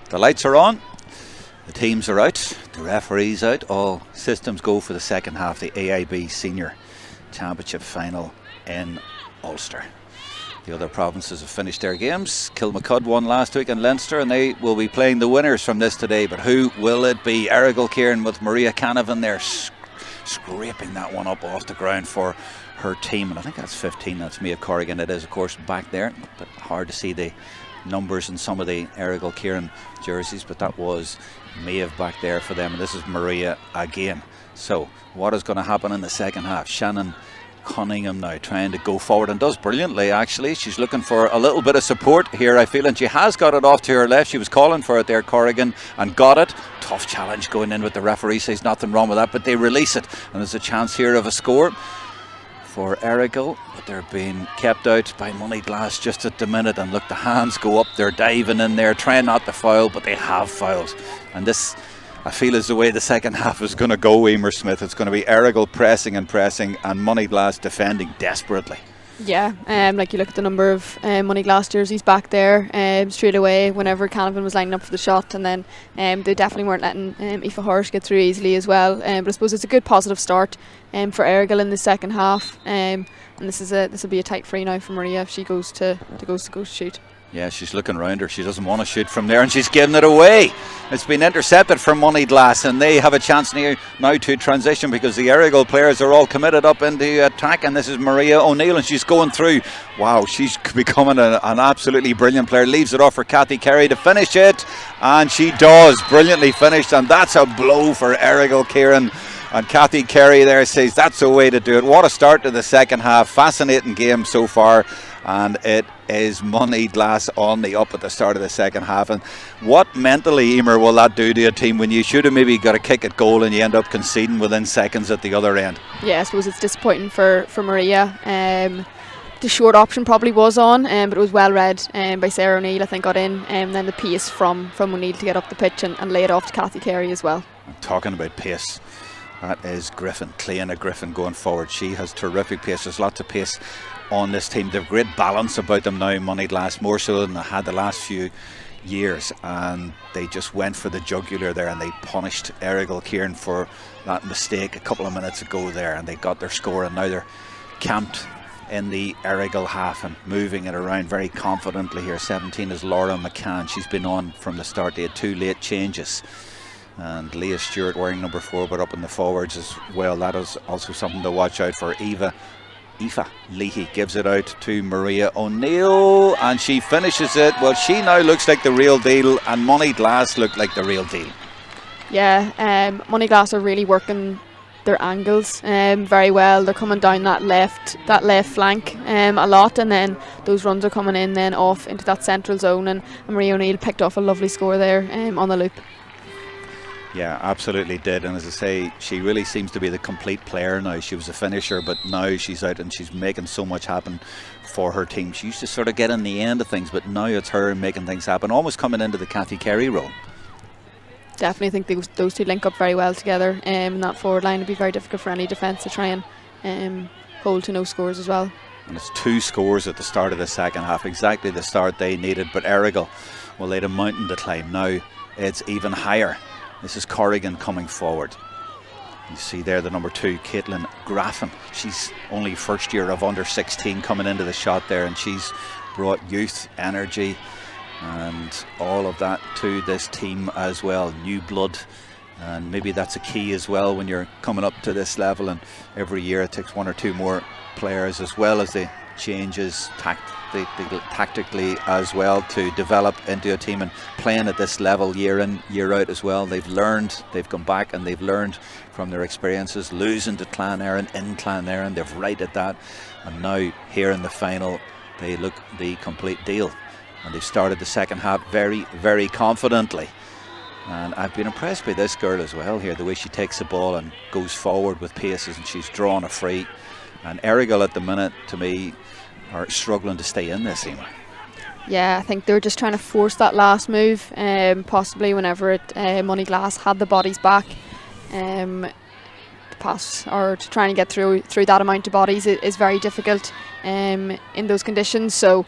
The lights are on, the teams are out, the referee's out, all systems go for the second half, the AIB Senior Championship final in Ulster. The other provinces have finished their games. Kilmacud won last week in Leinster, and they will be playing the winners from this today. But who will it be? Errigal Ciaran with Maria Canavan there, scraping that one up off the ground for her team. And I think that's 15, that's Maeve Corrigan. It is, of course, back there, but hard to see the numbers in some of the Errigal Ciaran jerseys, but that was Maeve back there for them, and this is Maria again. So what is going to happen in the second half? Shannon Cunningham now trying to go forward, and does brilliantly actually. She's looking for a little bit of support here, I feel, and she has got it off to her left. She was calling for it there, Corrigan, and got it. Tough challenge going in with the referee, says nothing wrong with that, but they release it, and there's a chance here of a score for Errigal, but they're being kept out by Moneyglass just at the minute. And look, the hands go up, they're diving in there, trying not to foul, but they have fouled. And this, I feel, is the way the second half is going to go, Emer Smith. It's going to be Errigal pressing and Moneyglass defending desperately. Yeah, like you look at the number of Moneyglass jerseys back there straight away whenever Canavan was lining up for the shot, and then they definitely weren't letting Aoife Hirsch get through easily as well. But I suppose it's a good positive start for Errigal in the second half, and this will be a tight free now for Maria if she goes to shoot. Yeah, she's looking around her. She doesn't want to shoot from there, and she's giving it away. It's been intercepted from Moneyglass, and they have a chance now to transition because the Errigal players are all committed up into attack, and this is Maria O'Neill, and she's going through. Wow, she's becoming an absolutely brilliant player. Leaves it off for Kathy Carey to finish it, and she does. Brilliantly finished, and that's a blow for Errigal Ciaran. And Kathy Carey there says that's the way to do it. What a start to the second half. Fascinating game so far. And it is Moneyglass on the up at the start of the second half. And what mentally, Emer, will that do to a team when you should have maybe got a kick at goal and you end up conceding within seconds at the other end? Yeah, I suppose it's disappointing for Maria. The short option probably was on, but it was well read by Sarah O'Neill, I think, got in. And then the pace from O'Neill to get up the pitch and lay it off to Kathy Carey as well. Talking about pace, that is Griffin, Cleana Griffin going forward. She has terrific pace. There's lots of pace on this team. They've great balance about them now, Moneyglass, more so than they had the last few years, and they just went for the jugular there, and they punished Errigal Ciaran for that mistake a couple of minutes ago there, and they got their score, and now they're camped in the Errigal half and moving it around very confidently here. 17 is Laura McCann. She's been on from the start. They had 2 late changes, and Leah Stewart wearing number 4 but up in the forwards as well. That is also something to watch out for. Aoife Leahy gives it out to Maria O'Neill, and she finishes it. Well, she now looks like the real deal, and Moneyglass look like the real deal. Yeah, Moneyglass are really working their angles very well. They're coming down that left flank a lot, and then those runs are coming in then off into that central zone, and Maria O'Neill picked off a lovely score there on the loop. Yeah, absolutely did. And as I say, she really seems to be the complete player now. She was a finisher, but now she's out and she's making so much happen for her team. She used to sort of get in the end of things, but now it's her making things happen, almost coming into the Kathy Carey role. Definitely think those two link up very well together. In that forward line, it'd be very difficult for any defence to try and hold to no scores as well. And it's 2 scores at the start of the second half, exactly the start they needed. But Errigal, well, they had a mountain to climb. Now it's even higher. This is Corrigan coming forward. You see there the number 2, Caitlin Graffin. She's only first year of under 16 coming into the shot there, and she's brought youth, energy and all of that to this team as well. New blood, and maybe that's a key as well when you're coming up to this level, and every year it takes 1 or 2 more players, as well as the changes tactically as well, to develop into a team and playing at this level year in year out as well. They've learned, they've come back and they've learned from their experiences, losing to Clan Erin in Clan Erin. They've righted that, and now here in the final they look the complete deal, and they've started the second half very, very confidently. And I've been impressed by this girl as well here, the way she takes the ball and goes forward with paces, and she's drawn a free. And Errigal at the minute, to me, are struggling to stay in this, Emer. Yeah, I think they're just trying to force that last move, possibly whenever Moneyglass had the bodies back. The pass, or to try and get through that amount of bodies is very difficult in those conditions. So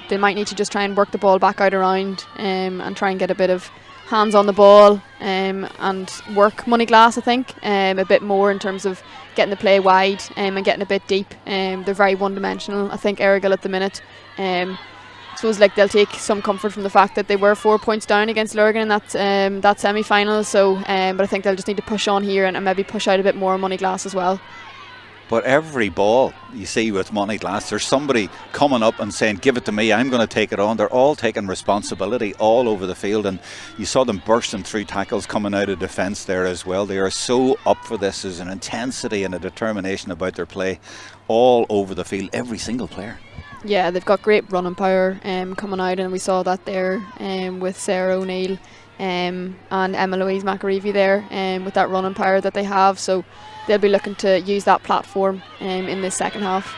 they might need to just try and work the ball back out around and try and get a bit of hands on the ball and work Moneyglass, I think, a bit more in terms of getting the play wide and getting a bit deep. They're very one-dimensional. I think Errigal at the minute, I suppose like they'll take some comfort from the fact that they were 4 points down against Lurgan in that semi-final. So, but I think they'll just need to push on here and maybe push out a bit more Moneyglass as well. But every ball you see with Moneyglass, there's somebody coming up and saying, give it to me, I'm going to take it on. They're all taking responsibility all over the field, and you saw them bursting through tackles coming out of defence there as well. They are so up for this. There's an intensity and a determination about their play all over the field, every single player. Yeah, they've got great running power coming out, and we saw that there with Sarah O'Neill and Emma Louise McAreevy there with that running power that they have. So they'll be looking to use that platform in this second half.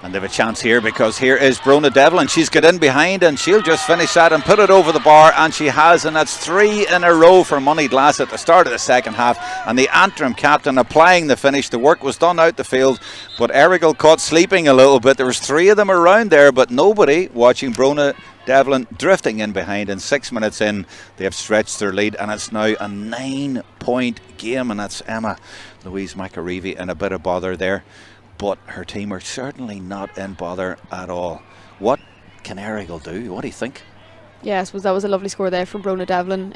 And they have a chance here, because here is Brona Devlin. She's got in behind and she'll just finish that and put it over the bar, and she has, and that's 3 in a row for Moneyglass at the start of the second half. And the Antrim captain applying the finish. The work was done out the field, but Errigal caught sleeping a little bit. There was 3 of them around there, but nobody watching Brona Devlin drifting in behind, and 6 minutes in they have stretched their lead, and it's now a 9-point game, and that's Emma Louise McAreevy in a bit of bother there, but her team are certainly not in bother at all. What can Errigal do? What do you think? Yeah, I suppose that was a lovely score there from Brona Devlin.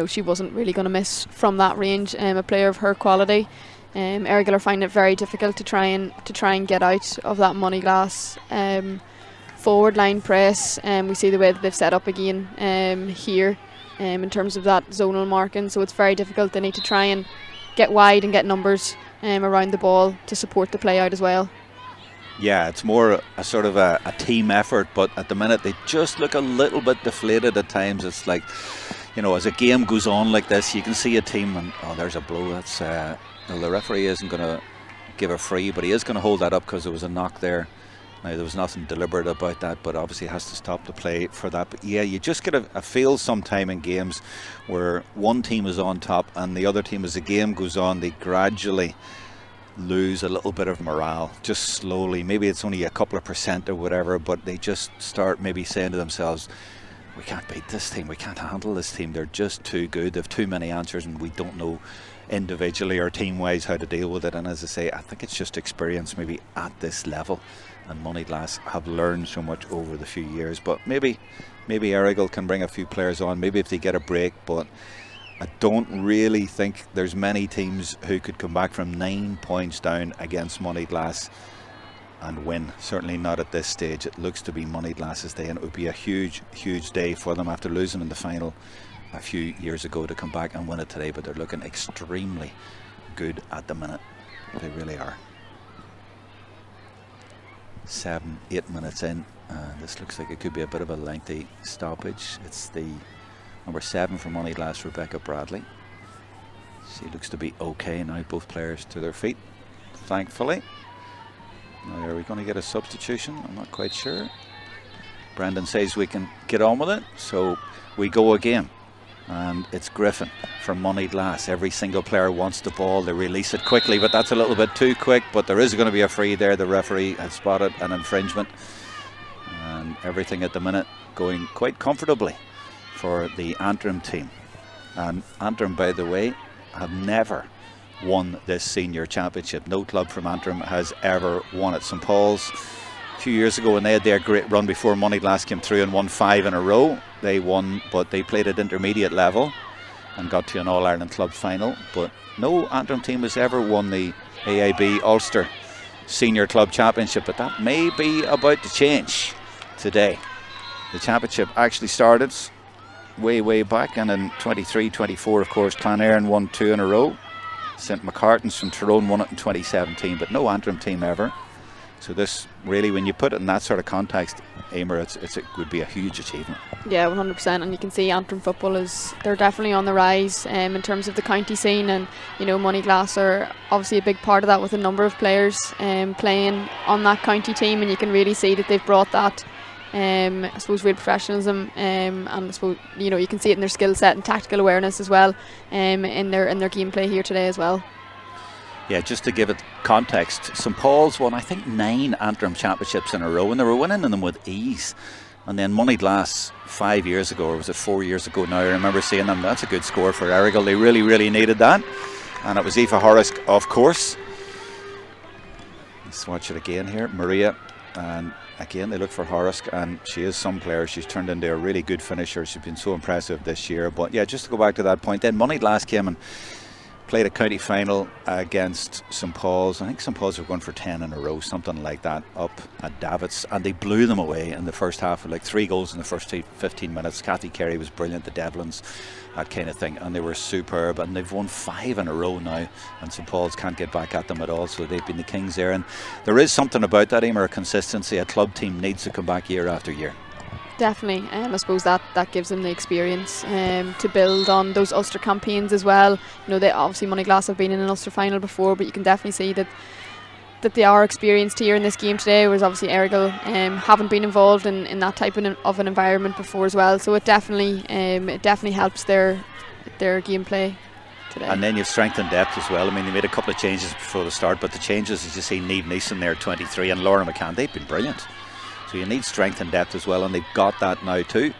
She wasn't really going to miss from that range. A player of her quality. Errigal are finding it very difficult to try and get out of that Moneyglass forward line press. We see the way that they've set up again here in terms of that zonal marking, so it's very difficult. They need to try and get wide and get numbers around the ball to support the play out as well. Yeah, it's more a sort of a team effort, but at the minute they just look a little bit deflated at times. It's like, as a game goes on like this, you can see a team and, there's a blow. That's the referee isn't going to give a free, but he is going to hold that up because there was a knock there. Now, there was nothing deliberate about that, but obviously has to stop the play for that. But yeah, you just get a feel sometime in games where one team is on top and the other team, as the game goes on, they gradually lose a little bit of morale, just slowly. Maybe it's only a couple of percent or whatever, but they just start maybe saying to themselves, we can't beat this team, we can't handle this team, they're just too good, they've too many answers, and we don't know individually or team wise how to deal with it. And as I say, I think it's just experience maybe at this level, and Moneyglass have learned so much over the few years. But maybe Errigal can bring a few players on, maybe if they get a break. But I don't really think there's many teams who could come back from 9 points down against Moneyglass and win. Certainly not at this stage. It looks to be Moneyglass's day, and it would be a huge day for them after losing in the final a few years ago to come back and win it today. But they're looking extremely good at the minute. They really are. 7-8 minutes in, this looks like it could be a bit of a lengthy stoppage. It's the number 7 for Moneyglass, Rebecca Bradley. She looks to be okay now, both players to their feet, thankfully. Now, are we going to get a substitution? I'm not quite sure. Brendan says we can get on with it, so we go again. And it's Griffin from Moneyglass. Every single player wants the ball. They release it quickly, but that's a little bit too quick. But there is going to be a free there. The referee has spotted an infringement. And everything at the minute going quite comfortably for the Antrim team. And Antrim, by the way, have never won this senior championship. No club from Antrim has ever won it. St Paul's a few years ago, when they had their great run before Moneyglass came through and won 5 in a row, they won, but they played at intermediate level and got to an All-Ireland club final. But no Antrim team has ever won the AIB Ulster Senior Club Championship, but that may be about to change today. The championship actually started way back, and in 23-24, of course, Clonairin won 2 in a row. St McCartans from Tyrone won it in 2017, but no Antrim team ever. So this really, when you put it in that sort of context, Emer, it would be a huge achievement. Yeah, 100%, and you can see Antrim football they're definitely on the rise in terms of the county scene, and Moneyglass are obviously a big part of that, with a number of players playing on that county team, and you can really see that they've brought that I suppose real professionalism, and I suppose you can see it in their skill set and tactical awareness as well, in their gameplay here today as well. Yeah, just to give it context, St Paul's won, I think, 9 Antrim championships in a row, and they were winning them with ease. And then Moneyglass 5 years ago, or was it 4 years ago now, I remember seeing them. That's a good score for Errigal. They really, really needed that. And it was Aoife Horrisk, of course. Let's watch it again here. Maria, and again they look for Horrisk, and she is some player. She's turned into a really good finisher. She's been so impressive this year. But yeah, just to go back to that point, then Moneyglass came and played a county final against St Paul's. I think St Paul's were going for 10 in a row, something like that, up at Davits, and they blew them away in the first half, with like 3 goals in the first 15 minutes. Kathy Carey was brilliant, the Devlins, that kind of thing, and they were superb, and they've won 5 in a row now, and St Paul's can't get back at them at all, so they've been the kings there. And there is something about that, Emer, consistency. A club team needs to come back year after year. Definitely, I suppose that gives them the experience to build on those Ulster campaigns as well. You know, they obviously Moneyglass have been in an Ulster final before, but you can definitely see that they are experienced here in this game today. Whereas obviously Errigal haven't been involved in that type of an environment before as well. So it definitely helps their gameplay today. And then you've strength and depth as well. I mean, they made a couple of changes before the start, but the changes, as you see, Niamh Neeson there, 23, and Laura McCann, they've been brilliant. So you need strength and depth as well, and they've got that now too.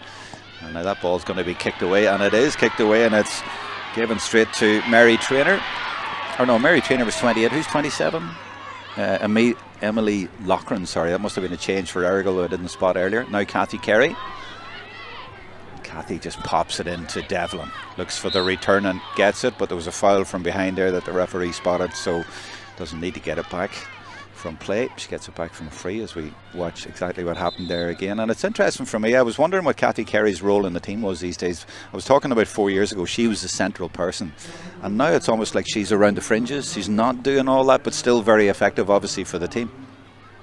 And now that ball's going to be kicked away, and it is kicked away, and it's given straight to Mary Traynor. Or no, Mary Traynor was 28. Who's 27? Emily Loughran, sorry, that must have been a change for Errigal, who I didn't spot earlier. Now Kathy Carey. Kathy just pops it into Devlin. Looks for the return and gets it, but there was a foul from behind there that the referee spotted, so doesn't need to get it back from play. She gets it back from a free as we watch exactly what happened there again. And it's interesting for me, I was wondering what Kathy Carey's role in the team was these days. I was talking about 4 years ago, she was the central person, and now it's almost like she's around the fringes. She's not doing all that, but still very effective obviously for the team.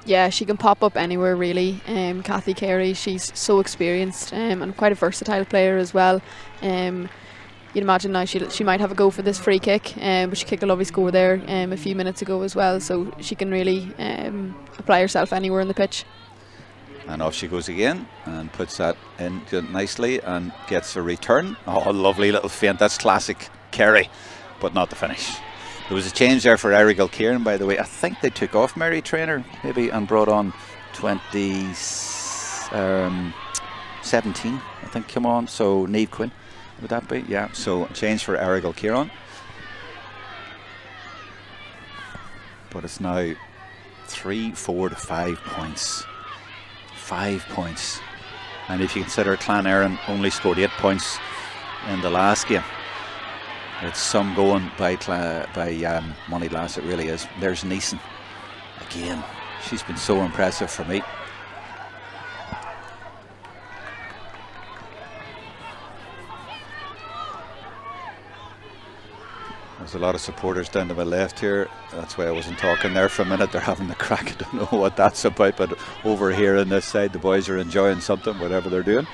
Yeah, she can pop up anywhere really. Kathy Carey, she's so experienced and quite a versatile player as well. You'd imagine now she might have a go for this free kick, but she kicked a lovely score there a few minutes ago as well, so she can really apply herself anywhere in the pitch. And off she goes again and puts that in nicely and gets a return. Oh, lovely little feint. That's classic Carey, but not the finish. There was a change there for Errigal Ciaran, by the way. I think they took off Mary Traynor maybe and brought on 17, I think, come on. So Niamh Quinn. Would that be? Yeah, so a change for Errigal Ciaran. But it's now 3, 4 to 5 points. 5 points. And if you consider Clan Éireann only scored 8 points in the last game, it's some going by Moneyglass, it really is. There's Neeson. Again, she's been so impressive for me. There's a lot of supporters down to my left here. That's why I wasn't talking there for a minute. They're having a crack. I don't know what that's about, but over here on this side the boys are enjoying something, whatever they're doing.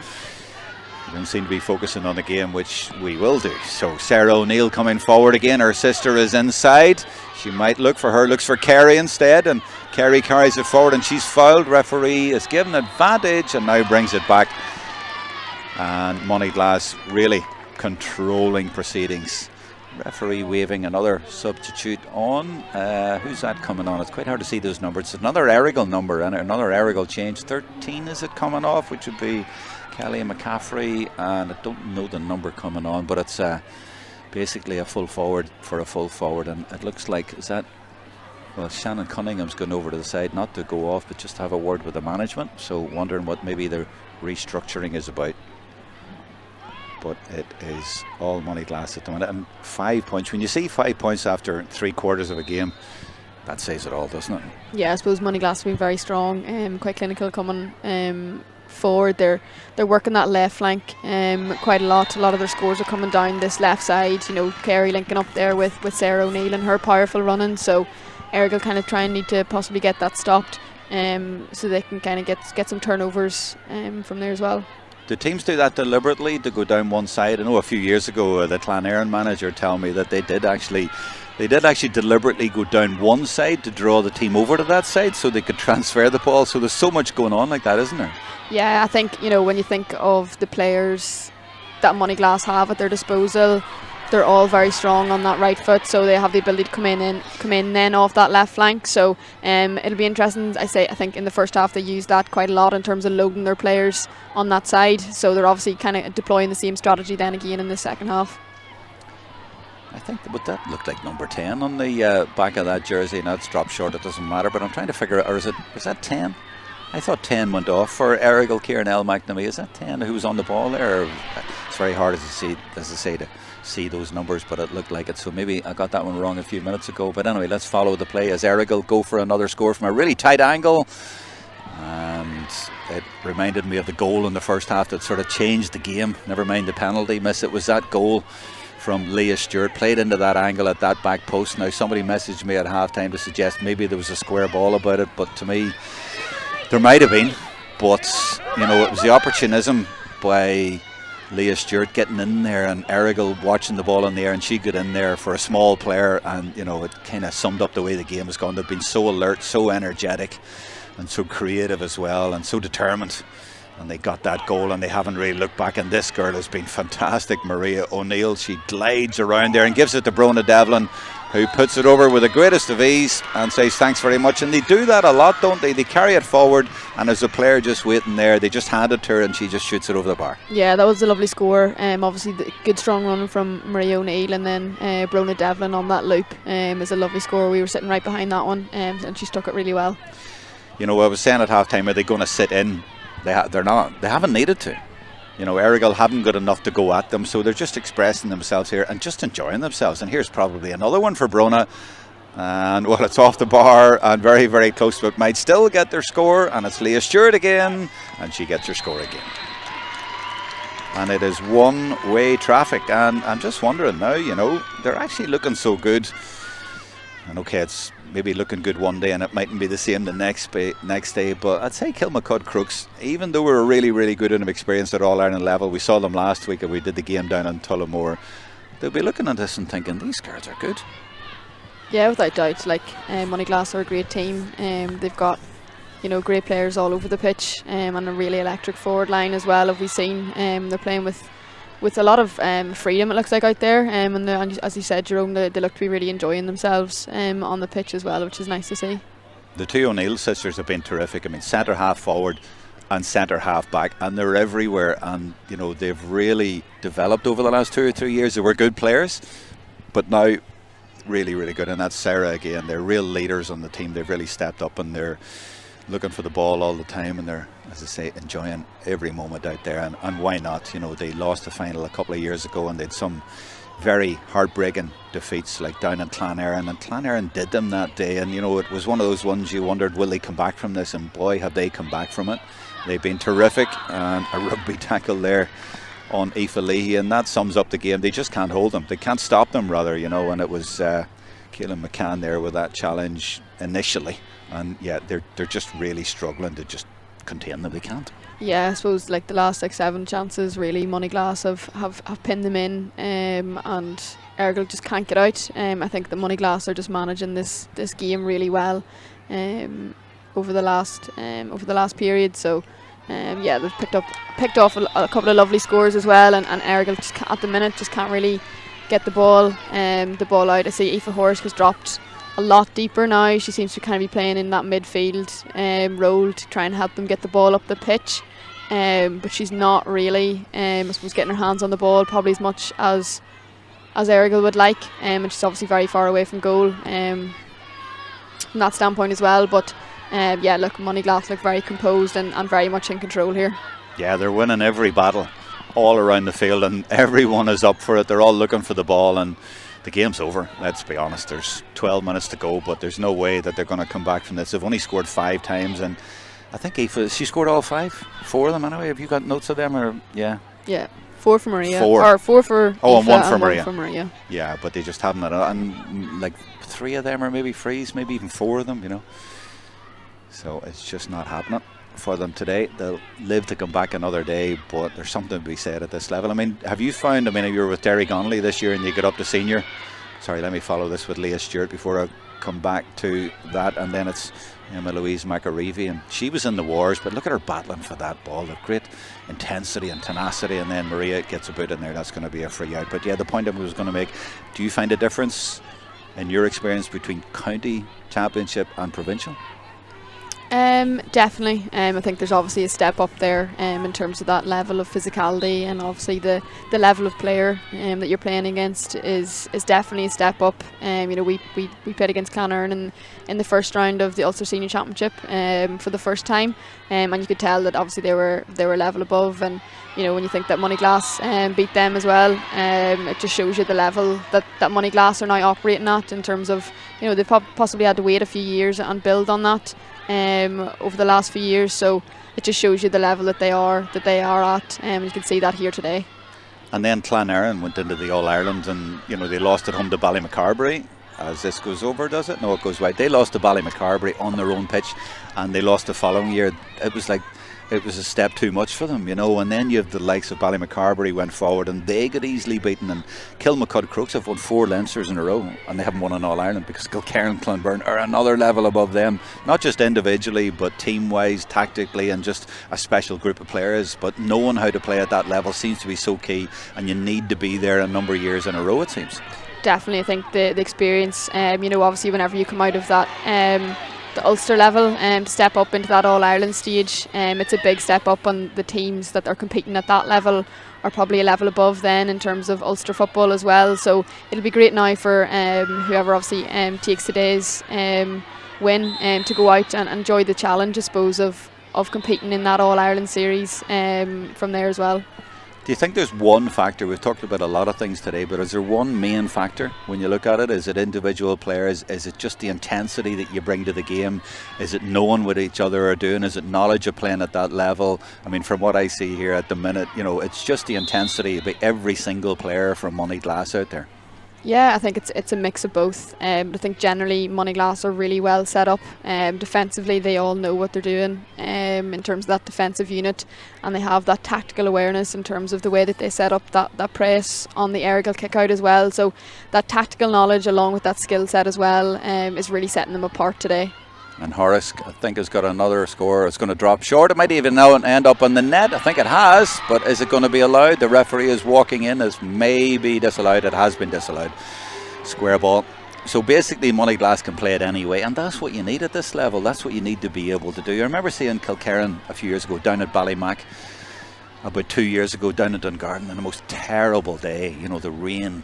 They don't seem to be focusing on the game, which we will do. So Sarah O'Neill coming forward again. Her sister is inside. She might look for her, looks for Carey instead, and Carey carries it forward and she's fouled. Referee is given advantage and now brings it back. And Moneyglass really controlling proceedings. Referee waving another substitute on. Who's that coming on? It's quite hard to see those numbers. It's another Errigal number and another Errigal change. 13 is it coming off, which would be Kelly McCaffrey, and I don't know the number coming on, but it's basically a full forward for a full forward, and it looks like, is that, well, Shannon Cunningham's going over to the side, not to go off but just to have a word with the management, so wondering what maybe the restructuring is about. But it is all Moneyglass at the minute, and 5 points. When you see 5 points after 3/4 of a game, that says it all, doesn't it? Yeah, I suppose Moneyglass have been very strong, quite clinical coming forward. They're working that left flank quite a lot. A lot of their scores are coming down this left side. You know, Carey linking up there with Sarah O'Neill and her powerful running. So Errigal kind of need to possibly get that stopped, so they can kind of get some turnovers from there as well. Do teams do that deliberately to go down one side? I know a few years ago the Clan Éireann manager told me that they did actually deliberately go down one side to draw the team over to that side so they could transfer the ball. So there's so much going on like that, isn't there? Yeah, I think, you know, when you think of the players that Moneyglass have at their disposal, they're all very strong on that right foot, so they have the ability to come in then off that left flank. So it'll be interesting. I think in the first half they used that quite a lot in terms of loading their players on that side, so they're obviously kind of deploying the same strategy then again in the second half. I think that looked like number 10 on the back of that jersey. Now it's dropped short, it doesn't matter, but I'm trying to figure out, or is that 10? I thought 10 went off for Errigal Ciaran McNamee. Is that 10 who was on the ball there? It's very hard, as I say, to see those numbers, but it looked like it. So maybe I got that one wrong a few minutes ago. But anyway, let's follow the play as Errigal go for another score from a really tight angle. And it reminded me of the goal in the first half that sort of changed the game. Never mind the penalty miss. It was that goal from Leah Stewart, played into that angle at that back post. Now somebody messaged me at half time to suggest maybe there was a square ball about it, but to me there might have been. But it was the opportunism by Leah Stewart getting in there and Errigal watching the ball in the air, and she got in there for a small player, and it kind of summed up the way the game has gone. They've been so alert, so energetic and so creative as well, and so determined, and they got that goal and they haven't really looked back. And this girl has been fantastic, Maria O'Neill. She glides around there and gives it to Brona Devlin, who puts it over with the greatest of ease and says thanks very much. And they do that a lot, don't they? They carry it forward, and there's a player just waiting there. They just hand it to her and she just shoots it over the bar. Yeah, that was a lovely score. Obviously the good strong run from Maria O'Neill, and then Brona Devlin on that loop is a lovely score. We were sitting right behind that one, and she stuck it really well. I was saying at half time, are they going to sit in? They're not. They haven't needed to. Errigal haven't got enough to go at them, so they're just expressing themselves here and just enjoying themselves. And here's probably another one for Brona, and it's off the bar and very, very close, but might still get their score. And it's Leah Stewart again, and she gets her score again. And it is one-way traffic, and I'm just wondering now, they're actually looking so good. And okay, it's maybe looking good one day and it mightn't be the same the next day, but I'd say Kilmacud Crooks, even though we're really, really good and experienced at All-Ireland level, we saw them last week and we did the game down in Tullamore, they'll be looking at this and thinking these girls are good. Yeah, without doubt. Moneyglass are a great team. They've got great players all over the pitch, and a really electric forward line as well, have we seen. They're playing with a lot of freedom, it looks like, out there, and as you said, Jerome, they look to be really enjoying themselves on the pitch as well, which is nice to see. The two O'Neill sisters have been terrific. Centre half forward and centre half back, and they're everywhere, and they've really developed over the last 2 or 3 years. They were good players, but now really, really good. And that's Sarah again. They're real leaders on the team. They've really stepped up and they're looking for the ball all the time, and they're, as I say, enjoying every moment out there. And why not? They lost the final a couple of years ago, and they had some very heartbreaking defeats, like down in Clonairin, and Clonairin did them that day. And it was one of those ones you wondered, will they come back from this? And boy, have they come back from it. They've been terrific, and a rugby tackle there on Aoife Leahy, and that sums up the game. They just can't hold them. They can't stop them, rather, and it was Caelan McCann there with that challenge initially. And yeah, they're just really struggling to just contain them. They can't. Yeah, I suppose the last 6-7 chances really Moneyglass have pinned them in, and Errigal just can't get out. I think the Moneyglass are just managing this game really well over the last period. So they've picked off a couple of lovely scores as well, and Errigal just at the minute just can't really get the ball out. I see Aoife Horsk has dropped a lot deeper now. She seems to kind of be playing in that midfield role to try and help them get the ball up the pitch, but she's not really I suppose getting her hands on the ball probably as much as Errigal would like, and she's obviously very far away from goal from that standpoint as well. But Moneyglass look very composed and very much in control here. Yeah, they're winning every battle all around the field, and everyone is up for it. They're all looking for the ball, and the game's over, let's be honest. There's 12 minutes to go, but there's no way that they're going to come back from this. They've only scored 5 times, and I think Aoife, she scored all 5? 4 of them anyway. Have you got notes of them? Or yeah, 4 for Maria. 4. Or 4 for Aoife, and 1 for Maria. 1 for Maria. Yeah, but they just haven't, and 3 of them are maybe frees, maybe even 4 of them, So it's just not happening for them today. They'll live to come back another day, but there's something to be said at this level. Have you found, you were with Derry Connolly this year and you got up to senior. Sorry, let me follow this with Leah Stewart before I come back to that, and then it's Emma Louise McAreevy, and she was in the wars, but look at her battling for that ball, the great intensity and tenacity, and then Maria gets a boot in there, that's going to be a free out. But yeah, the point I was going to make, do you find a difference in your experience between county championship and provincial? Definitely. I think there's obviously a step up there in terms of that level of physicality, and obviously the level of player that you're playing against is definitely a step up. We played against Clonerne in the first round of the Ulster Senior Championship for the first time, and you could tell that obviously they were level above. And when you think that Moneyglass beat them as well, it just shows you the level that Moneyglass are now operating at, in terms of they've possibly had to wait a few years and build on that over the last few years, so it just shows you the level that they are at, and you can see that here today. And then Clonerne went into the All-Ireland, and they lost at home to Ballymacarbery. As this goes over, does it? No, it goes wide. They lost to Ballymacarbery on their own pitch, and they lost the following year. It was a step too much for them, and then you have the likes of Ballymacarbery went forward and they got easily beaten, and Kilmacud Crokes have won 4 Leinsters in a row and they haven't won an All-Ireland, because Kilkerran and Clonberne are another level above them, not just individually but team-wise, tactically, and just a special group of players. But knowing how to play at that level seems to be so key, and you need to be there a number of years in a row, it seems. Definitely, I think the experience, obviously whenever you come out of that the Ulster level to step up into that All-Ireland stage, it's a big step up, on the teams that are competing at that level are probably a level above then in terms of Ulster football as well. So it'll be great now for whoever obviously takes today's win to go out and enjoy the challenge, I suppose, of competing in that All-Ireland series from there as well. Do you think there's one factor? We've talked about a lot of things today, but is there one main factor when you look at it? Is it individual players? Is it just the intensity that you bring to the game? Is it knowing what each other are doing? Is it knowledge of playing at that level? I mean, from what I see here at the minute, it's just the intensity of every single player from Moneyglass out there. Yeah, I think it's a mix of both. I think generally Moneyglass are really well set up. Defensively, they all know what they're doing in terms of that defensive unit, and they have that tactical awareness in terms of the way that they set up that press on the Errigal kick out as well. So that tactical knowledge along with that skill set as well is really setting them apart today. And Horace, I think, has got another score. It's going to drop short. It might even now end up on the net. I think it has, but is it going to be allowed? The referee is walking in as maybe disallowed. It has been disallowed. Square ball. So basically Moneyglass can play it anyway, and that's what you need at this level. That's what you need to be able to do. I remember seeing Kilkerran a few years ago down at Ballymac, about 2 years ago down at Dungarvan, on the most terrible day. The rain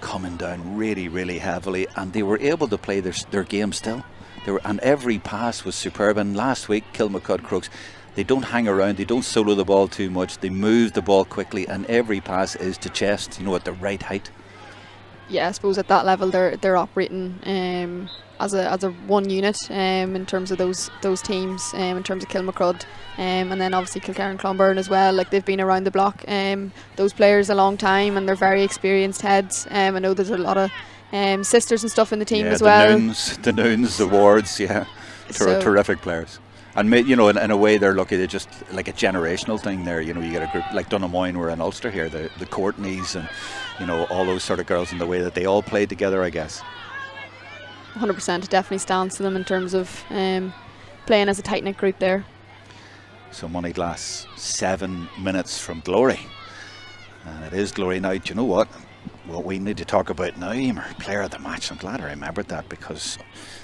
coming down really, really heavily, and they were able to play their game still. And every pass was superb. And last week, Kilmacud Crokes, they don't hang around, they don't solo the ball too much, they move the ball quickly, and every pass is to chest, at the right height. Yeah, I suppose at that level they're operating as a one unit in terms of those teams, in terms of Kilmacud, and then obviously Kilkerran and Clonberne as well. Like, they've been around the block, those players, a long time, and they're very experienced heads. I know there's a lot of sisters and stuff in the team as well. The Noons, the Wards, yeah, terrific players. And in a way they're lucky. They're just like a generational thing there. You get a group like Dunamoyne were in Ulster here, the Courtneys, and all those sort of girls, in the way that they all played together, I guess. 100%, it definitely stands to them in terms of playing as a tight-knit group there. So Moneyglass 7 minutes from glory, and it is glory now. Do you know what we need to talk about now, Emer? Player of the match. I'm glad I remembered that, because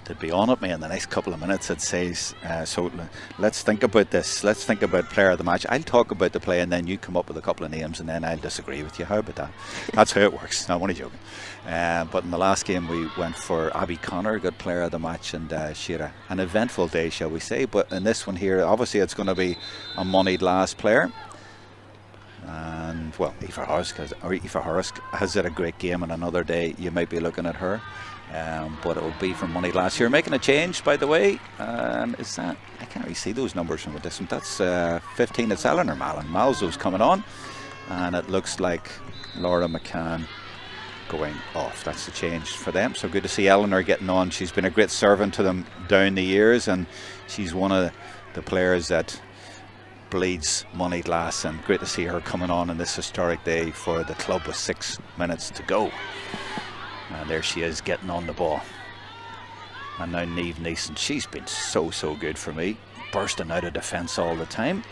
they'd be on at me in the next couple of minutes, it says. So let's think about this. Let's think about player of the match. I'll talk about the play, and then you come up with a couple of names, and then I'll disagree with you. How about that? That's how it works. No, I'm only joking. But in the last game we went for Abby Connor, good player of the match, and she had an eventful day, shall we say. But in this one here, obviously it's going to be a Moneyglass player. And well, Aoife Horrisk has had a great game, and another day you might be looking at her, but it will be from Moneyglass here. Making a change, by the way, is that, I can't really see those numbers from a distance. That's 15. It's Eleanor Malzo's coming on, and it looks like Laura McCann going off. That's the change for them. So good to see Eleanor getting on. She's been a great servant to them down the years, and she's one of the players that bleeds Moneyglass, and great to see her coming on in this historic day for the club with 6 minutes to go. And there she is, getting on the ball. And now Niamh Neeson, she's been so good for me, bursting out of defence all the time.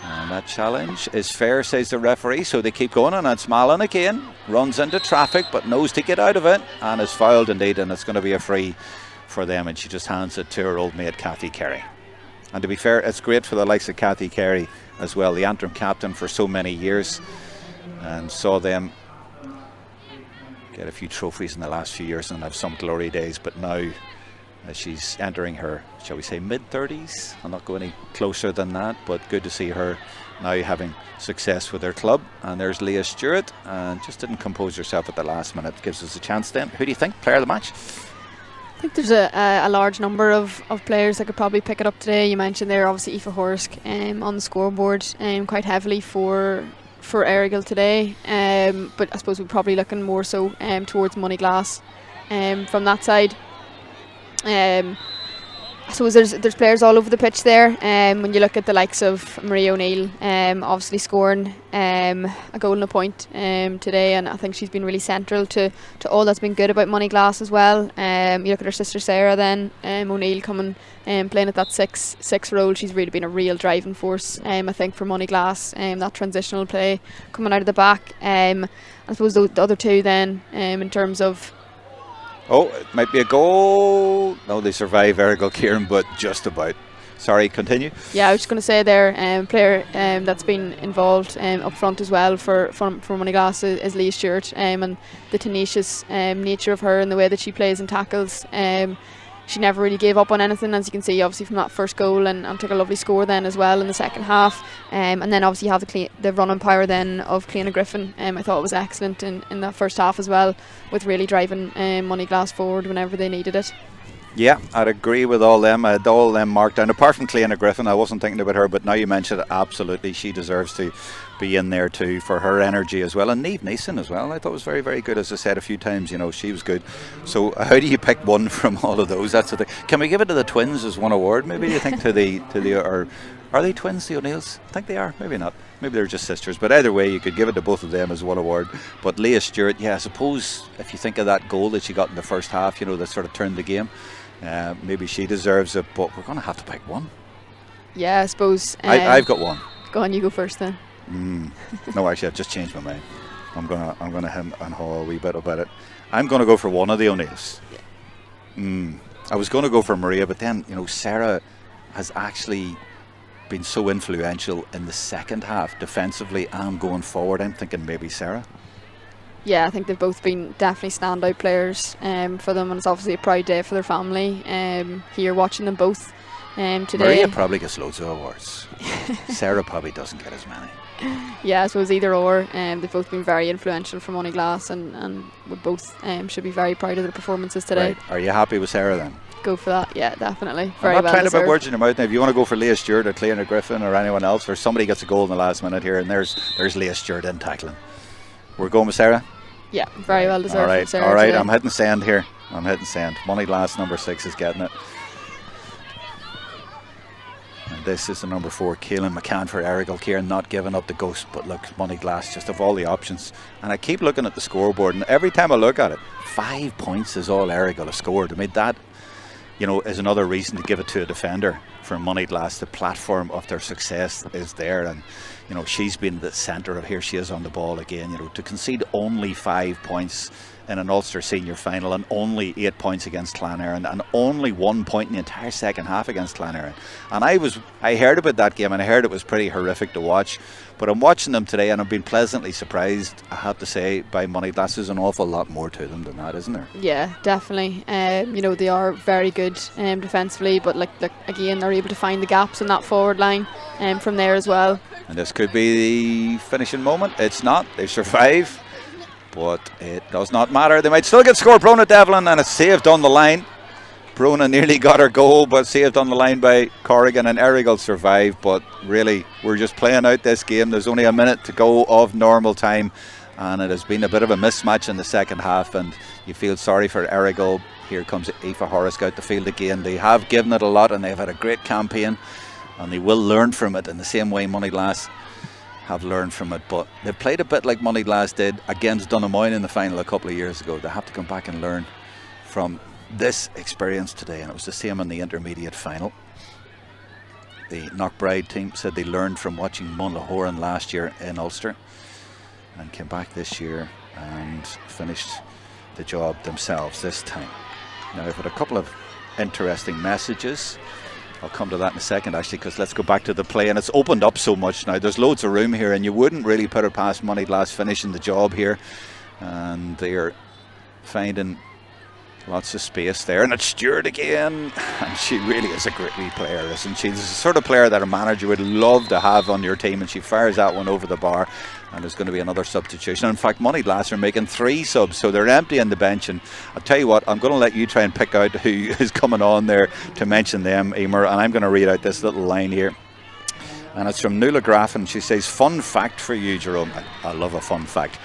And that challenge is fair, says the referee, so they keep going, and it's Malin again, runs into traffic but knows to get out of it, and is fouled indeed, and it's going to be a free for them, and she just hands it to her old mate Kathy Carey. And to be fair, it's great for the likes of Kathy Carey as well, the Antrim captain for so many years, and saw them get a few trophies in the last few years and have some glory days, but now she's entering her, shall we say, mid-30s. I'll not go any closer than that, but good to see her now having success with her club. And there's Leah Stewart, and just didn't compose herself at the last minute. Gives us a chance then. Who do you think, player of the match? I think there's a large number of players that could probably pick it up today. You mentioned there obviously Aoife Horsk on the scoreboard quite heavily for Errigal today, but I suppose we're probably looking more so towards Moneyglass from that side. I suppose there's players all over the pitch there. When you look at the likes of Maria O'Neill, obviously scoring a goal and a point today, and I think she's been really central to all that's been good about Moneyglass as well. You look at her sister Sarah then, O'Neill coming playing at that six role. She's really been a real driving force, I think, for Moneyglass. That transitional play coming out of the back. I suppose the other two then, in terms of. Oh, it might be a goal. No, they survive Errigal Ciaran, but just about. Sorry, continue. Yeah, I was just going to say there, player that's been involved up front as well for Moneyglass is Leah Stewart, and the tenacious nature of her and the way that she plays and tackles. She never really gave up on anything, as you can see obviously from that first goal, and took a lovely score then as well in the second half. And then obviously you have the running power then of Cleona Griffin. I thought it was excellent in that first half as well, with really driving Moneyglass forward whenever they needed it. Yeah, I'd agree with all them. I had all them marked down. Apart from Cleona Griffin, I wasn't thinking about her, but now you mentioned it, absolutely, she deserves to be in there too for her energy as well. And Niamh Neeson as well, I thought was very, very good. As I said a few times, she was good. So how do you pick one from all of those? That's the thing. Can we give it to the twins as one award? Maybe you think to the or are they twins, the O'Neills? I think they are. Maybe not. Maybe they're just sisters. But either way, you could give it to both of them as one award. But Leah Stewart, yeah, I suppose if you think of that goal that she got in the first half, that sort of turned the game. Maybe she deserves it, but we're going to have to pick one. Yeah, I suppose. I've got one. Go on, you go first then. No, actually, I've just changed my mind. I'm gonna hem and haw a wee bit about it. I'm going to go for one of the O'Neills. I was going to go for Maria, but then Sarah has actually been so influential in the second half defensively and going forward. I'm thinking maybe Sarah. Yeah, I think they've both been definitely standout players for them, and it's obviously a proud day for their family here watching them both today. Maria probably gets loads of awards. Sarah probably doesn't get as many. Yeah, I suppose either or. They've both been very influential for Moneyglass, and we both should be very proud of their performances today. Right. Are you happy with Sarah then? Go for that, yeah, definitely. Very I'm not well trying deserved. to put words in your mouth now. If you want to go for Leah Stewart or Cleona Griffin or anyone else, or somebody gets a goal in the last minute here, and there's Leah Stewart in tackling. We're going with Sarah? Yeah, very well deserved. All right, Sarah all right. today. I'm hitting send here. Moneyglass number 6 is getting it. And this is the number 4, Caelan McCann for Errigal Ciaran, not giving up the ghost. But look, Moneyglass just of all the options. And I keep looking at the scoreboard, and every time I look at it, 5 points is all Errigal have scored. I mean, that is another reason to give it to a defender for Moneyglass. The platform of their success is there, and she's been the centre of, here she is on the ball again. To concede only 5 points in an Ulster senior final, and only 8 points against Cloneraine, and only 1 point in the entire second half against Cloneraine. And I heard about that game, and I heard it was pretty horrific to watch. But I'm watching them today, and I've been pleasantly surprised, I have to say, by Moneyglass. There's an awful lot more to them than that, isn't there? Yeah, definitely. They are very good defensively, but again, they're able to find the gaps in that forward line from there as well. And this could be the finishing moment. It's not. They survive, but it does not matter. They might still get scored. Brona Devlin, and it's saved on the line. Brona nearly got her goal, but saved on the line by Corrigan, and Errigal survived. But really, we're just playing out this game. There's only a minute to go of normal time, and it has been a bit of a mismatch in the second half, and you feel sorry for Errigal. Here comes Aoife Horsk out the field again. They have given it a lot, and they've had a great campaign, and they will learn from it in the same way Moneyglass have learned from it. But they've played a bit like Moneyglass did against Donamoyne in the final a couple of years ago. They have to come back and learn from this experience today, and it was the same in the intermediate final. The Knockbride team said they learned from watching Munlahoran last year in Ulster and came back this year and finished the job themselves this time. Now, I've had a couple of interesting messages. I'll come to that in a second, actually, because let's go back to the play. And it's opened up so much now. There's loads of room here, and you wouldn't really put it past Moneyglass finishing the job here. And they're finding lots of space there. And it's Stewart again. And she really is a great wee player, isn't she? This is the sort of player that a manager would love to have on your team. And she fires that one over the bar. And there's going to be another substitution. In fact, Moneyglass are making 3 subs, so they're emptying the bench. And I'll tell you what, I'm going to let you try and pick out who is coming on there to mention them, Emer. And I'm going to read out this little line here. And it's from Nuala Graffin. She says, fun fact for you, Jerome. I love a fun fact.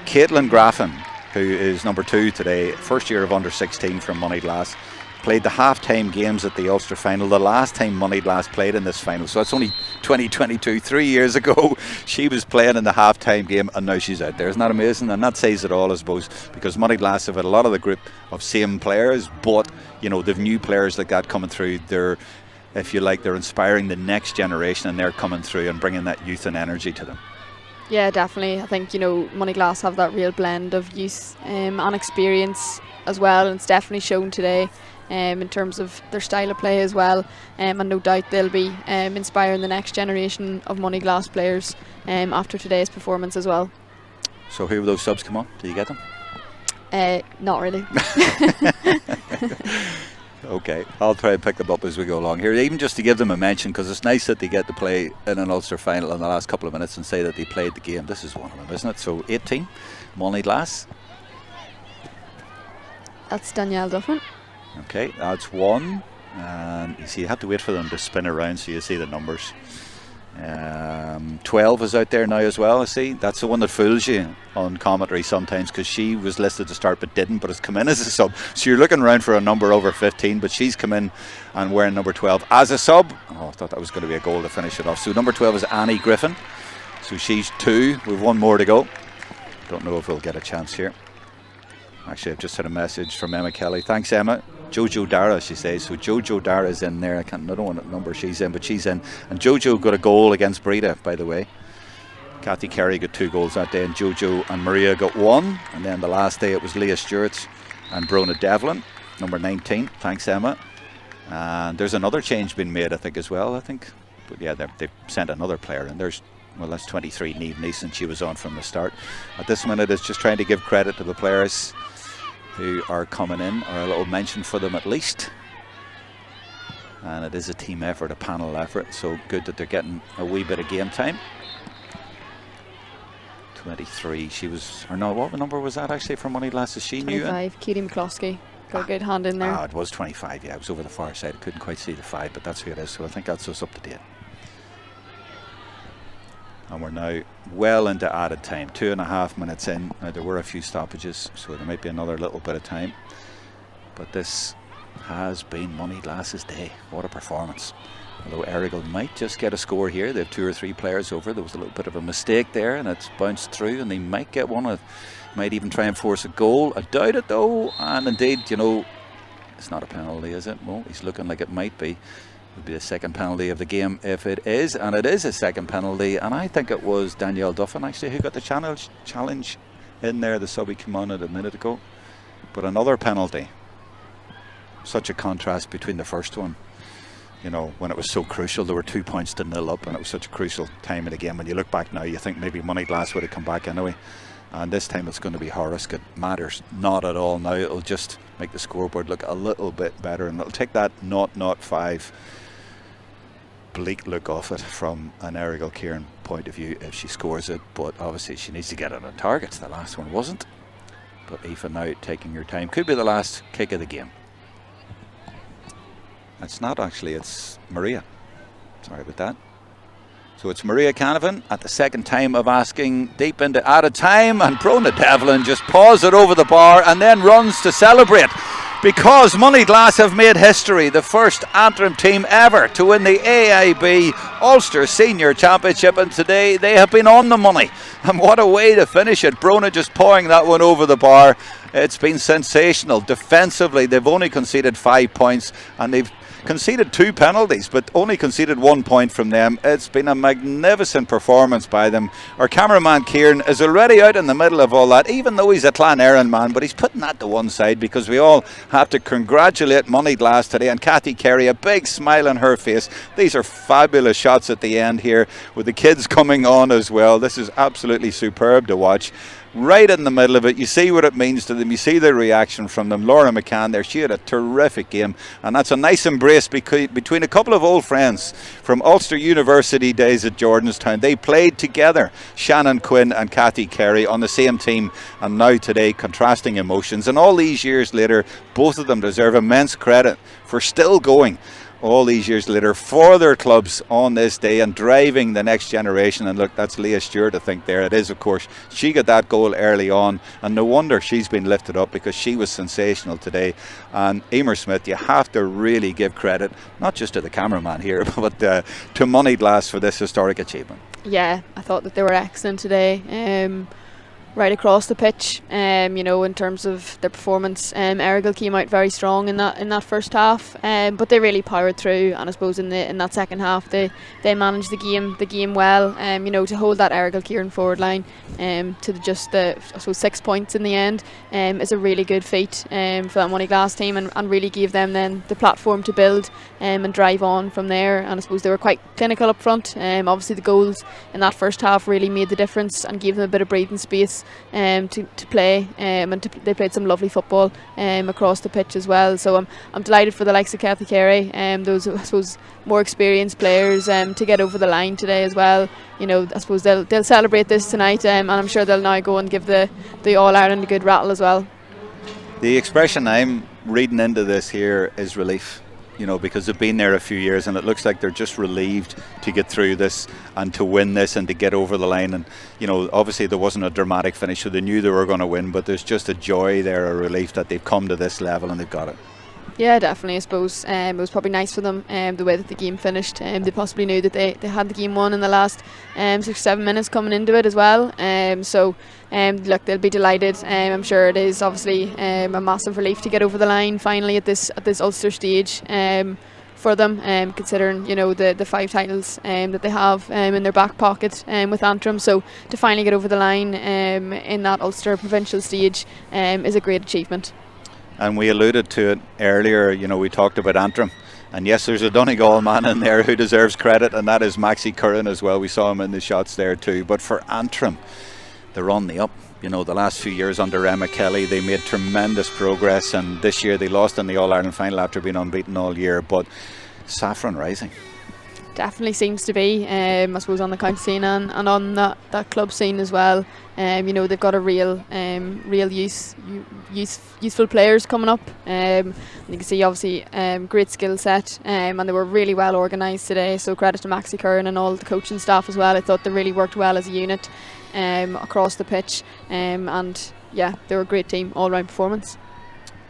Caitlin Graffin, who is number 2 today, first year of under 16 from Moneyglass, played the half-time games at the Ulster final. The last time Moneyglass played in this final, so it's only 2022, 3 years ago, she was playing in the half-time game, and now she's out there. Isn't that amazing? And that says it all, I suppose, because Moneyglass have had a lot of the group of same players, but you know, they've new players like that coming through. They're, if you like, they're inspiring the next generation, and they're coming through and bringing that youth and energy to them. Yeah, definitely. I think, you know, Moneyglass have that real blend of youth and experience as well, and it's definitely shown today in terms of their style of play as well, and no doubt they'll be inspiring the next generation of Moneyglass players after today's performance as well. So who have those subs come on? Did you get them? Not really. Okay, I'll try and pick them up as we go along here, even just to give them a mention, because it's nice that they get to play in an Ulster final in the last couple of minutes and say that they played the game. This is one of them, isn't it? So 18, Moneyglass. That's Danielle Duffin. Okay, that's 1, and you see you have to wait for them to spin around so you see the numbers. 12 is out there now as well. I see that's the one that fools you on commentary sometimes, because she was listed to start but didn't, but has come in as a sub, so you're looking around for a number over 15, but she's come in and wearing number 12 as a sub. I thought that was going to be a goal to finish it off. So number 12 is Annie Griffin, so she's 2. We've 1 more to go. Don't know if we'll get a chance here. Actually, I've just had a message from Emma Kelly. Thanks, Emma. Jojo Dara, she says. So Jojo Dara is in there. I don't know what number she's in, but she's in. And Jojo got a goal against Breda, by the way. Kathy Kerry got 2 goals that day, and Jojo and Maria got 1. And then the last day it was Leah Stewart and Brona Devlin, number 19. Thanks, Emma. And there's another change being made, I think, as well. I think, but yeah, they've sent another player in. There's, well, that's 23, Niamh Neeson. She was on from the start. At this minute, it's just trying to give credit to the players who are coming in, or a little mention for them at least. And it is a team effort, a panel effort, so good that they're getting a wee bit of game time. 23, she was, or no, what number was that actually for Moneyglass? Is she 25, new? 25, Katie McCloskey. Got a good hand in there. It was 25, yeah, it was over the far side. I couldn't quite see the 5, but that's who it is, so I think that's us up to date. And we're now well into added time, 2.5 minutes in. Now there were a few stoppages, so there might be another little bit of time, but this has been Moneyglass's day. What a performance. Although Errigal might just get a score here. They have 2 or 3 players over. There was a little bit of a mistake there, and it's bounced through, and they might get one. Might even try and force a goal. I doubt it though, and indeed, you know, it's not a penalty, is it? Well, he's looking like it might be. Would be the second penalty of the game if it is, and it is a second penalty, and I think it was Danielle Duffin actually who got the challenge in there. The sub he came on it a minute ago, but another penalty. Such a contrast between the first one, you know, when it was so crucial. There were 2 points to 0 up, and it was such a crucial time in the game. When you look back now, you think maybe Moneyglass would have come back anyway, and this time it's going to be Horace. It matters not at all now. It'll just make the scoreboard look a little bit better, and it'll take that 0.05 bleak look off it from an Errigal Ciaran point of view if she scores it, but obviously she needs to get it on target. The last one wasn't, but Aoife now taking her time. Could be the last kick of the game. It's not actually, it's Maria. Sorry about that. So it's Maria Canavan at the second time of asking, deep into added time, and Brona Devlin just paws it over the bar and then runs to celebrate. Because Moneyglass have made history, the first Antrim team ever to win the AIB Ulster Senior Championship, and today they have been on the money. And what a way to finish it. Brona just pouring that one over the bar. It's been sensational. Defensively, they've only conceded 5 points, and they've conceded 2 penalties, but only conceded 1 point from them. It's been a magnificent performance by them. Our cameraman Ciaran is already out in the middle of all that, even though he's a Clan man, but he's putting that to one side because we all have to congratulate Moneyglass today, and Kathy Carey, a big smile on her face. These are fabulous shots at the end here with the kids coming on as well. This is absolutely superb to watch. Right in the middle of it, you see what it means to them, you see the reaction from them. Laura McCann there, she had a terrific game, and that's a nice embrace between a couple of old friends from Ulster University days at Jordanstown. They played together, Shannon Quinn and Kathy Carey, on the same team, and now today contrasting emotions, and all these years later both of them deserve immense credit for still going all these years later for their clubs on this day and driving the next generation. And look, that's Leah Stewart, I think there it is, of course. She got that goal early on, and no wonder she's been lifted up because she was sensational today. And Emer Smith, you have to really give credit, not just to the cameraman here, but to Moneyglass for this historic achievement. Yeah, I thought that they were excellent today. Right across the pitch, in terms of their performance. Errigal came out very strong in that first half, but they really powered through, and I suppose in that second half they managed the game well. To hold that Errigal Ciaran forward line to just the 6 points in the end is a really good feat for that Moneyglass team, and really gave them then the platform to build and drive on from there. And I suppose they were quite clinical up front. Obviously the goals in that first half really made the difference and gave them a bit of breathing space to play, they played some lovely football across the pitch as well. So I'm delighted for the likes of Kathy Carey, those I suppose more experienced players, to get over the line today as well. I suppose they'll celebrate this tonight, and I'm sure they'll now go and give the All Ireland a good rattle as well. The expression I'm reading into this here is relief. Because they've been there a few years, and it looks like they're just relieved to get through this and to win this and to get over the line. And obviously there wasn't a dramatic finish, so they knew they were going to win, but there's just a joy there, a relief that they've come to this level and they've got it. Yeah, definitely. I suppose it was probably nice for them, the way that the game finished. They possibly knew that they had the game won in the last 6 or 7 minutes coming into it as well. Look, they'll be delighted. I'm sure it is obviously a massive relief to get over the line finally at this Ulster stage for them, considering the 5 titles that they have in their back pocket with Antrim. So to finally get over the line in that Ulster provincial stage is a great achievement. And we alluded to it earlier, we talked about Antrim. And yes, there's a Donegal man in there who deserves credit, and that is Maxi Curran as well. We saw him in the shots there too. But for Antrim, they're on the up. The last few years under Emma Kelly, they made tremendous progress. And this year they lost in the All-Ireland final after being unbeaten all year. But saffron rising. Definitely seems to be, I suppose, on the county scene and on that club scene as well. They've got a real useful players coming up. You can see obviously great skill set, and they were really well organised today. So credit to Maxi Curran and all the coaching staff as well. I thought they really worked well as a unit across the pitch, and yeah, they were a great team, all round performance.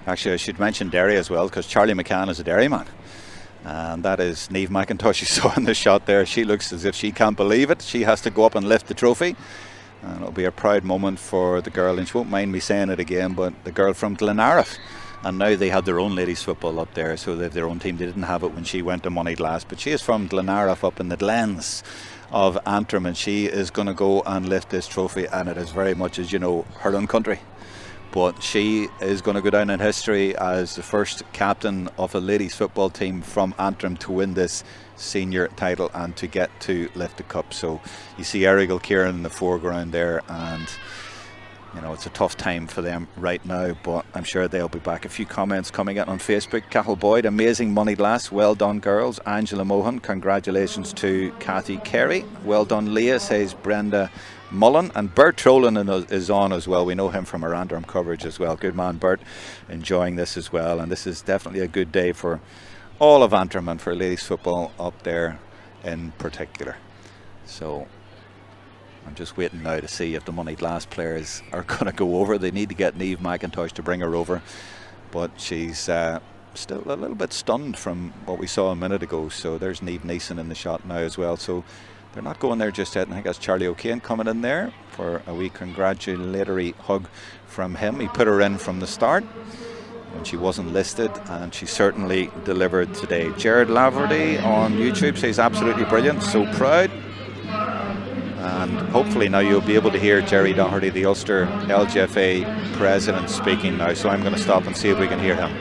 Actually, I should mention Derry as well, because Charlie McCann is a Derry man. And that is Niamh McIntosh you saw in the shot there. She looks as if she can't believe it. She has to go up and lift the trophy, and it'll be a proud moment for the girl, and she won't mind me saying it again, but the girl from Glenariff. And now they have their own ladies football up there, so they have their own team. They didn't have it when she went to Moneyglass, but she is from Glenariff up in the Glens of Antrim, and she is going to go and lift this trophy, and it is very much, as you know, her own country. But she is going to go down in history as the first captain of a ladies football team from Antrim to win this senior title and to get to lift the cup. So you see Errigal Ciaran in the foreground there, and it's a tough time for them right now, but I'm sure they'll be back. A few comments coming in on Facebook. Cathal Boyd, amazing Moneyglass, well done girls. Angela Mohan, congratulations to Kathy Carey, well done Leah, says Brenda Mullen. And Bert Trolan is on as well. We know him from our Antrim coverage as well. Good man Bert, enjoying this as well. And this is definitely a good day for all of Antrim and for ladies football up there in particular. So I'm just waiting now to see if the Moneyglass players are going to go over. They need to get Niamh McIntosh to bring her over. but she's still a little bit stunned from what we saw a minute ago. So there's Niamh Neeson in the shot now as well. So they're not going there just yet. And I think that's Charlie O'Kane coming in there for a wee congratulatory hug from him. He put her in from the start when she wasn't listed, and she certainly delivered today. Jared Laverty on YouTube says absolutely brilliant, so proud. And hopefully now you'll be able to hear Jerry Doherty, the Ulster LGFA president, speaking now. So I'm going to stop and see if we can hear him.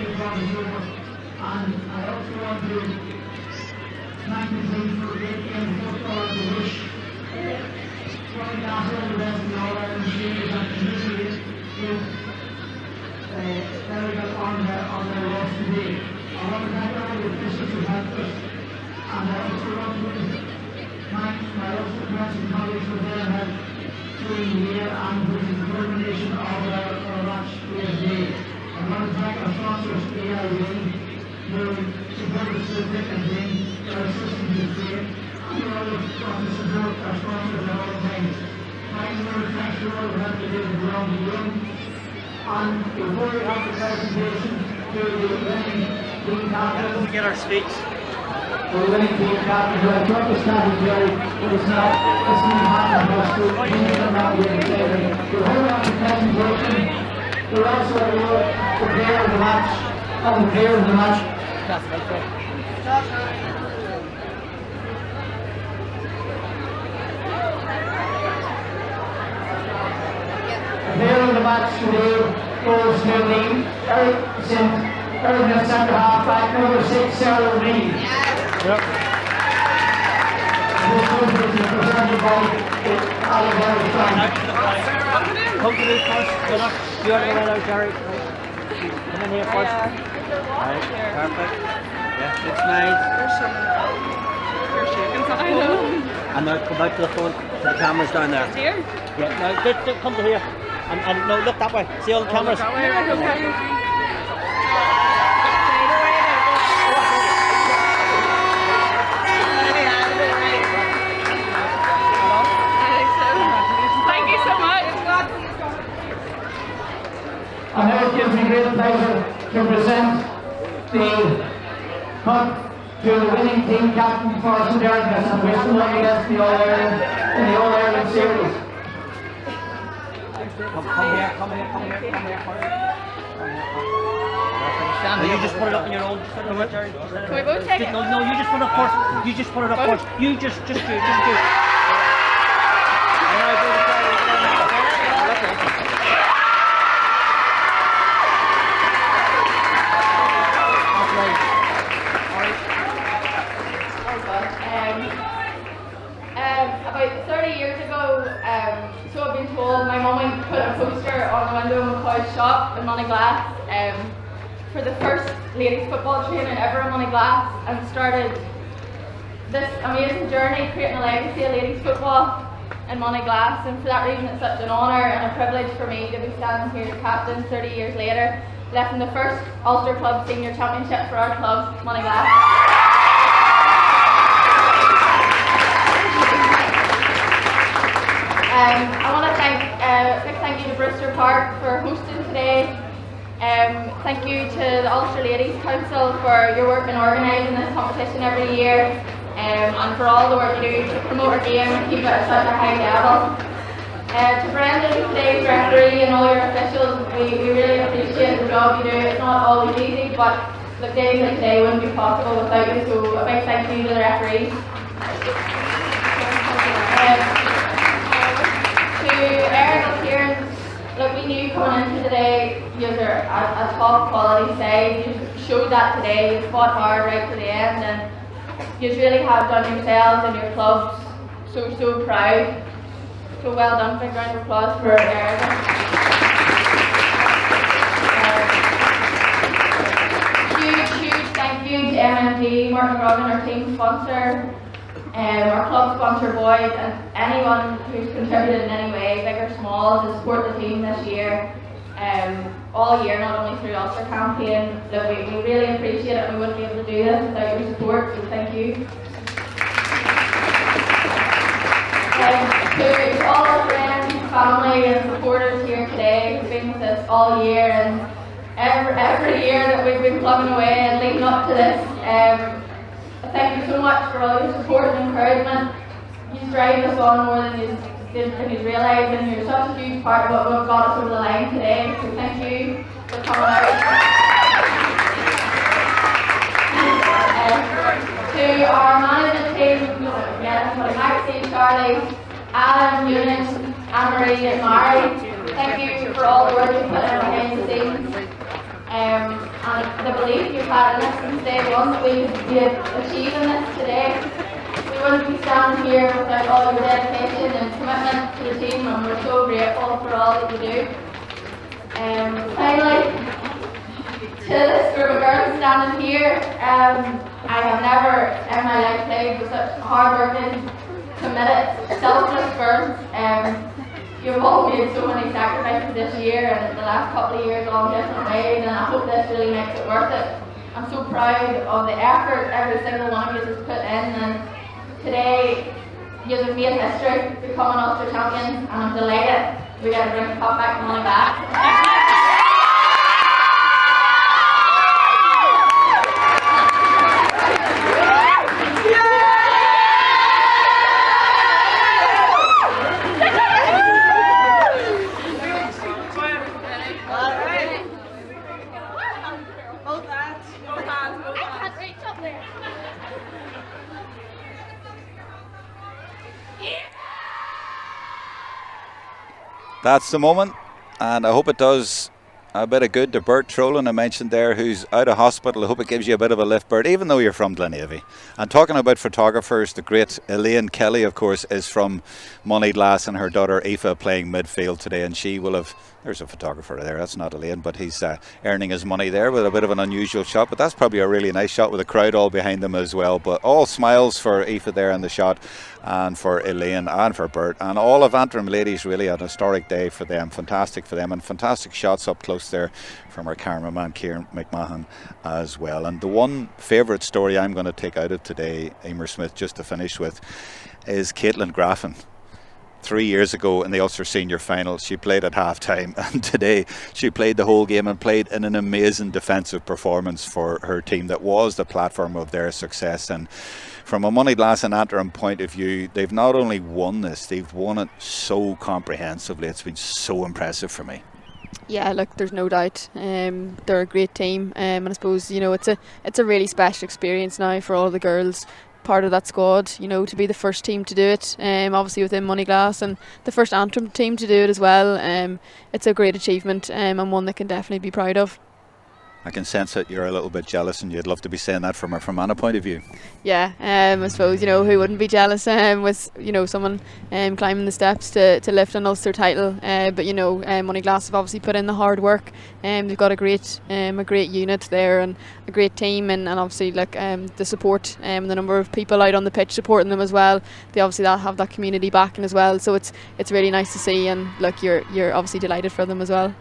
And before we have the presentation to the winning team captain, get our speech. The winning team captain, who I thought was Captain Jerry, but it's not. It's not happening for us to continue on that way today. We're holding on the presentation. We're also award the player of the match, and the player of the match. The player of the match today goes to the Ergnats centre half back, number 6, Sarah Reid. This goes to be presented by AIB. Come to me first. You want to go right out, Jerry? Come in here first. Right, perfect. Yeah, it's nice. You're shaking, so I know. And now come out to the front, to the cameras down there. Here? Yeah, now come to here. And no, look that way. See all the cameras? That way, right, okay. Thank you so much. And now it gives me great pleasure to present the cup to the winning team captain for St Ergnats and wish them luck against the All-Ireland in the All-Ireland series. Come here. Now you just put it up on your own. Can we both take it? No, you just put it up first. You just put it up first. You just do. About 30 years ago, so I've been told, my mum put a poster on the window of McCoy's shop in Moneyglass for the first ladies football training ever in Moneyglass, and started this amazing journey creating a legacy of ladies football in Moneyglass. And for that reason it's such an honour and a privilege for me to be standing here as captain 30 years later, lifting the first Ulster Club Senior Championship for our club, Moneyglass. I want to thank big thank you to Brewster Park for hosting today. Thank you to the Ulster Ladies Council for your work in organising this competition every year, and for all the work you do to promote our game and keep it at such a high level. To Brendan, today's referee, and all your officials, we really appreciate the job you do. It's not always easy, but the days like today wouldn't be possible without you, so a big thank you to the referees. To Errigal Ciaran, look, we knew coming into today you are a top quality side. You showed that today. You fought hard right to the end, and you really have done yourselves and your clubs so proud. So well done. Big round of applause for Errigal. Huge thank you to MMD, Martin Robin, our team sponsor. Our club sponsor Boyd, and anyone who's contributed in any way, big or small, to support the team this year, all year, not only through Ulster campaign. Look, we really appreciate it, and we wouldn't be able to do this without your support, so thank you. To all our friends, family and supporters here today who've been with us all year, and every year that we've been plugging away and leading up to this. Thank you so much for all your support and encouragement. You drive us on more than you realise, and you're such a huge part of what got us over the line today. So thank you for coming out. To our management team, Maxine, Charlie, Alan, Eunice, Anne-Marie and Mary, thank you for all the work you put in behind the scenes, and the belief you've had in this since day one that we could be achieving this today. We wouldn't be standing here without all your dedication and commitment to the team, and we're so grateful for all that you do. Finally, to this group of girls standing here, I have never in my life played with such hard-working, committed, selfless girls. You've all made so many sacrifices this year and the last couple of years all different ways, and I hope this really makes it worth it. I'm so proud of the effort every single one of you has put in, and today you have made history becoming Ulster champions, and I'm delighted we get to bring the cup back and money back. That's the moment, and I hope it does a bit of good to Bert Trolin I mentioned there, who's out of hospital. I hope it gives you a bit of a lift, Bert, even though you're from Glenaevy. And talking about photographers, the great Elaine Kelly, of course, is from Moneyglass, and her daughter Aoife playing midfield today, and she will have, there's a photographer there, that's not Elaine, but he's earning his money there with a bit of an unusual shot, but that's probably a really nice shot with the crowd all behind them as well. But all smiles for Aoife there in the shot, and for Elaine and for Bert and all of Antrim ladies. Really an historic day for them, fantastic for them, and fantastic shots up close there from our cameraman Kieran McMahon as well. And the one favourite story I'm going to take out of today, Emer Smith, just to finish with, is Caitlin Graffin. 3 years ago in the Ulster Senior Final, she played at half time, and today she played the whole game and played in an amazing defensive performance for her team that was the platform of their success. And from a Moneyglass and Antrim point of view, they've not only won this, they've won it so comprehensively. It's been so impressive for me. Yeah, look, there's no doubt. They're a great team, and I suppose, you know, it's a really special experience now for all the girls part of that squad, you know, to be the first team to do it, obviously within Moneyglass, and the first Antrim team to do it as well. It's a great achievement, and one they can definitely be proud of. I can sense that you're a little bit jealous, and you'd love to be saying that from a Fermanagh point of view. Yeah, I suppose, you know, who wouldn't be jealous with, you know, someone climbing the steps to lift an Ulster title. But, you know, Moneyglass have obviously put in the hard work. They've got a great unit there and a great team, and obviously like the support and the number of people out on the pitch supporting them as well. They obviously have that community backing as well. So it's really nice to see, and look, you're obviously delighted for them as well.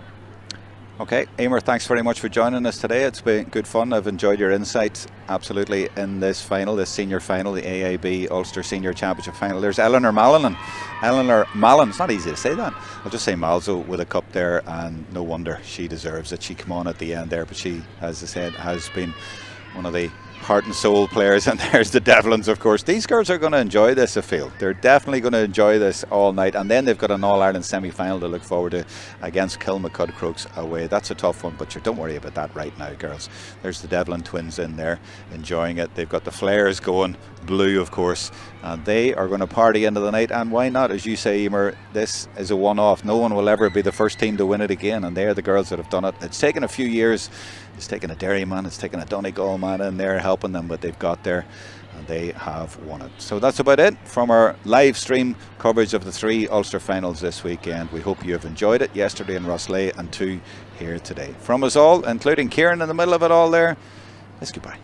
Okay, Emer, thanks very much for joining us today. It's been good fun. I've enjoyed your insights absolutely in this final, this senior final, the AIB Ulster Senior Championship final. There's Eleanor Mallon, it's not easy to say that. I'll just say Malzo with a cup there, and no wonder she deserves it. She came on at the end there, but she, as I said, has been one of the heart and soul players. And there's the Devlins, of course. These girls are going to enjoy this, I feel. They're definitely going to enjoy this all night, and then they've got an All-Ireland semi-final to look forward to against Kilmacud Crokes away. That's a tough one, but don't worry about that right now, girls. There's the Devlin twins in there enjoying it. They've got the flares going blue, of course, and they are going to party into the night. And why not? As you say, Emer, this is a one-off. No one will ever be the first team to win it again, and they're the girls that have done it. It's taken a few years. It's taken a Derry man, it's taken a Donegal man in there helping them, but they've got there and they have won it. So that's about it from our live stream coverage of the 3 Ulster finals this weekend. We hope you have enjoyed it yesterday in Rosslea and 2 here today. From us all, including Kieran in the middle of it all there, it's goodbye.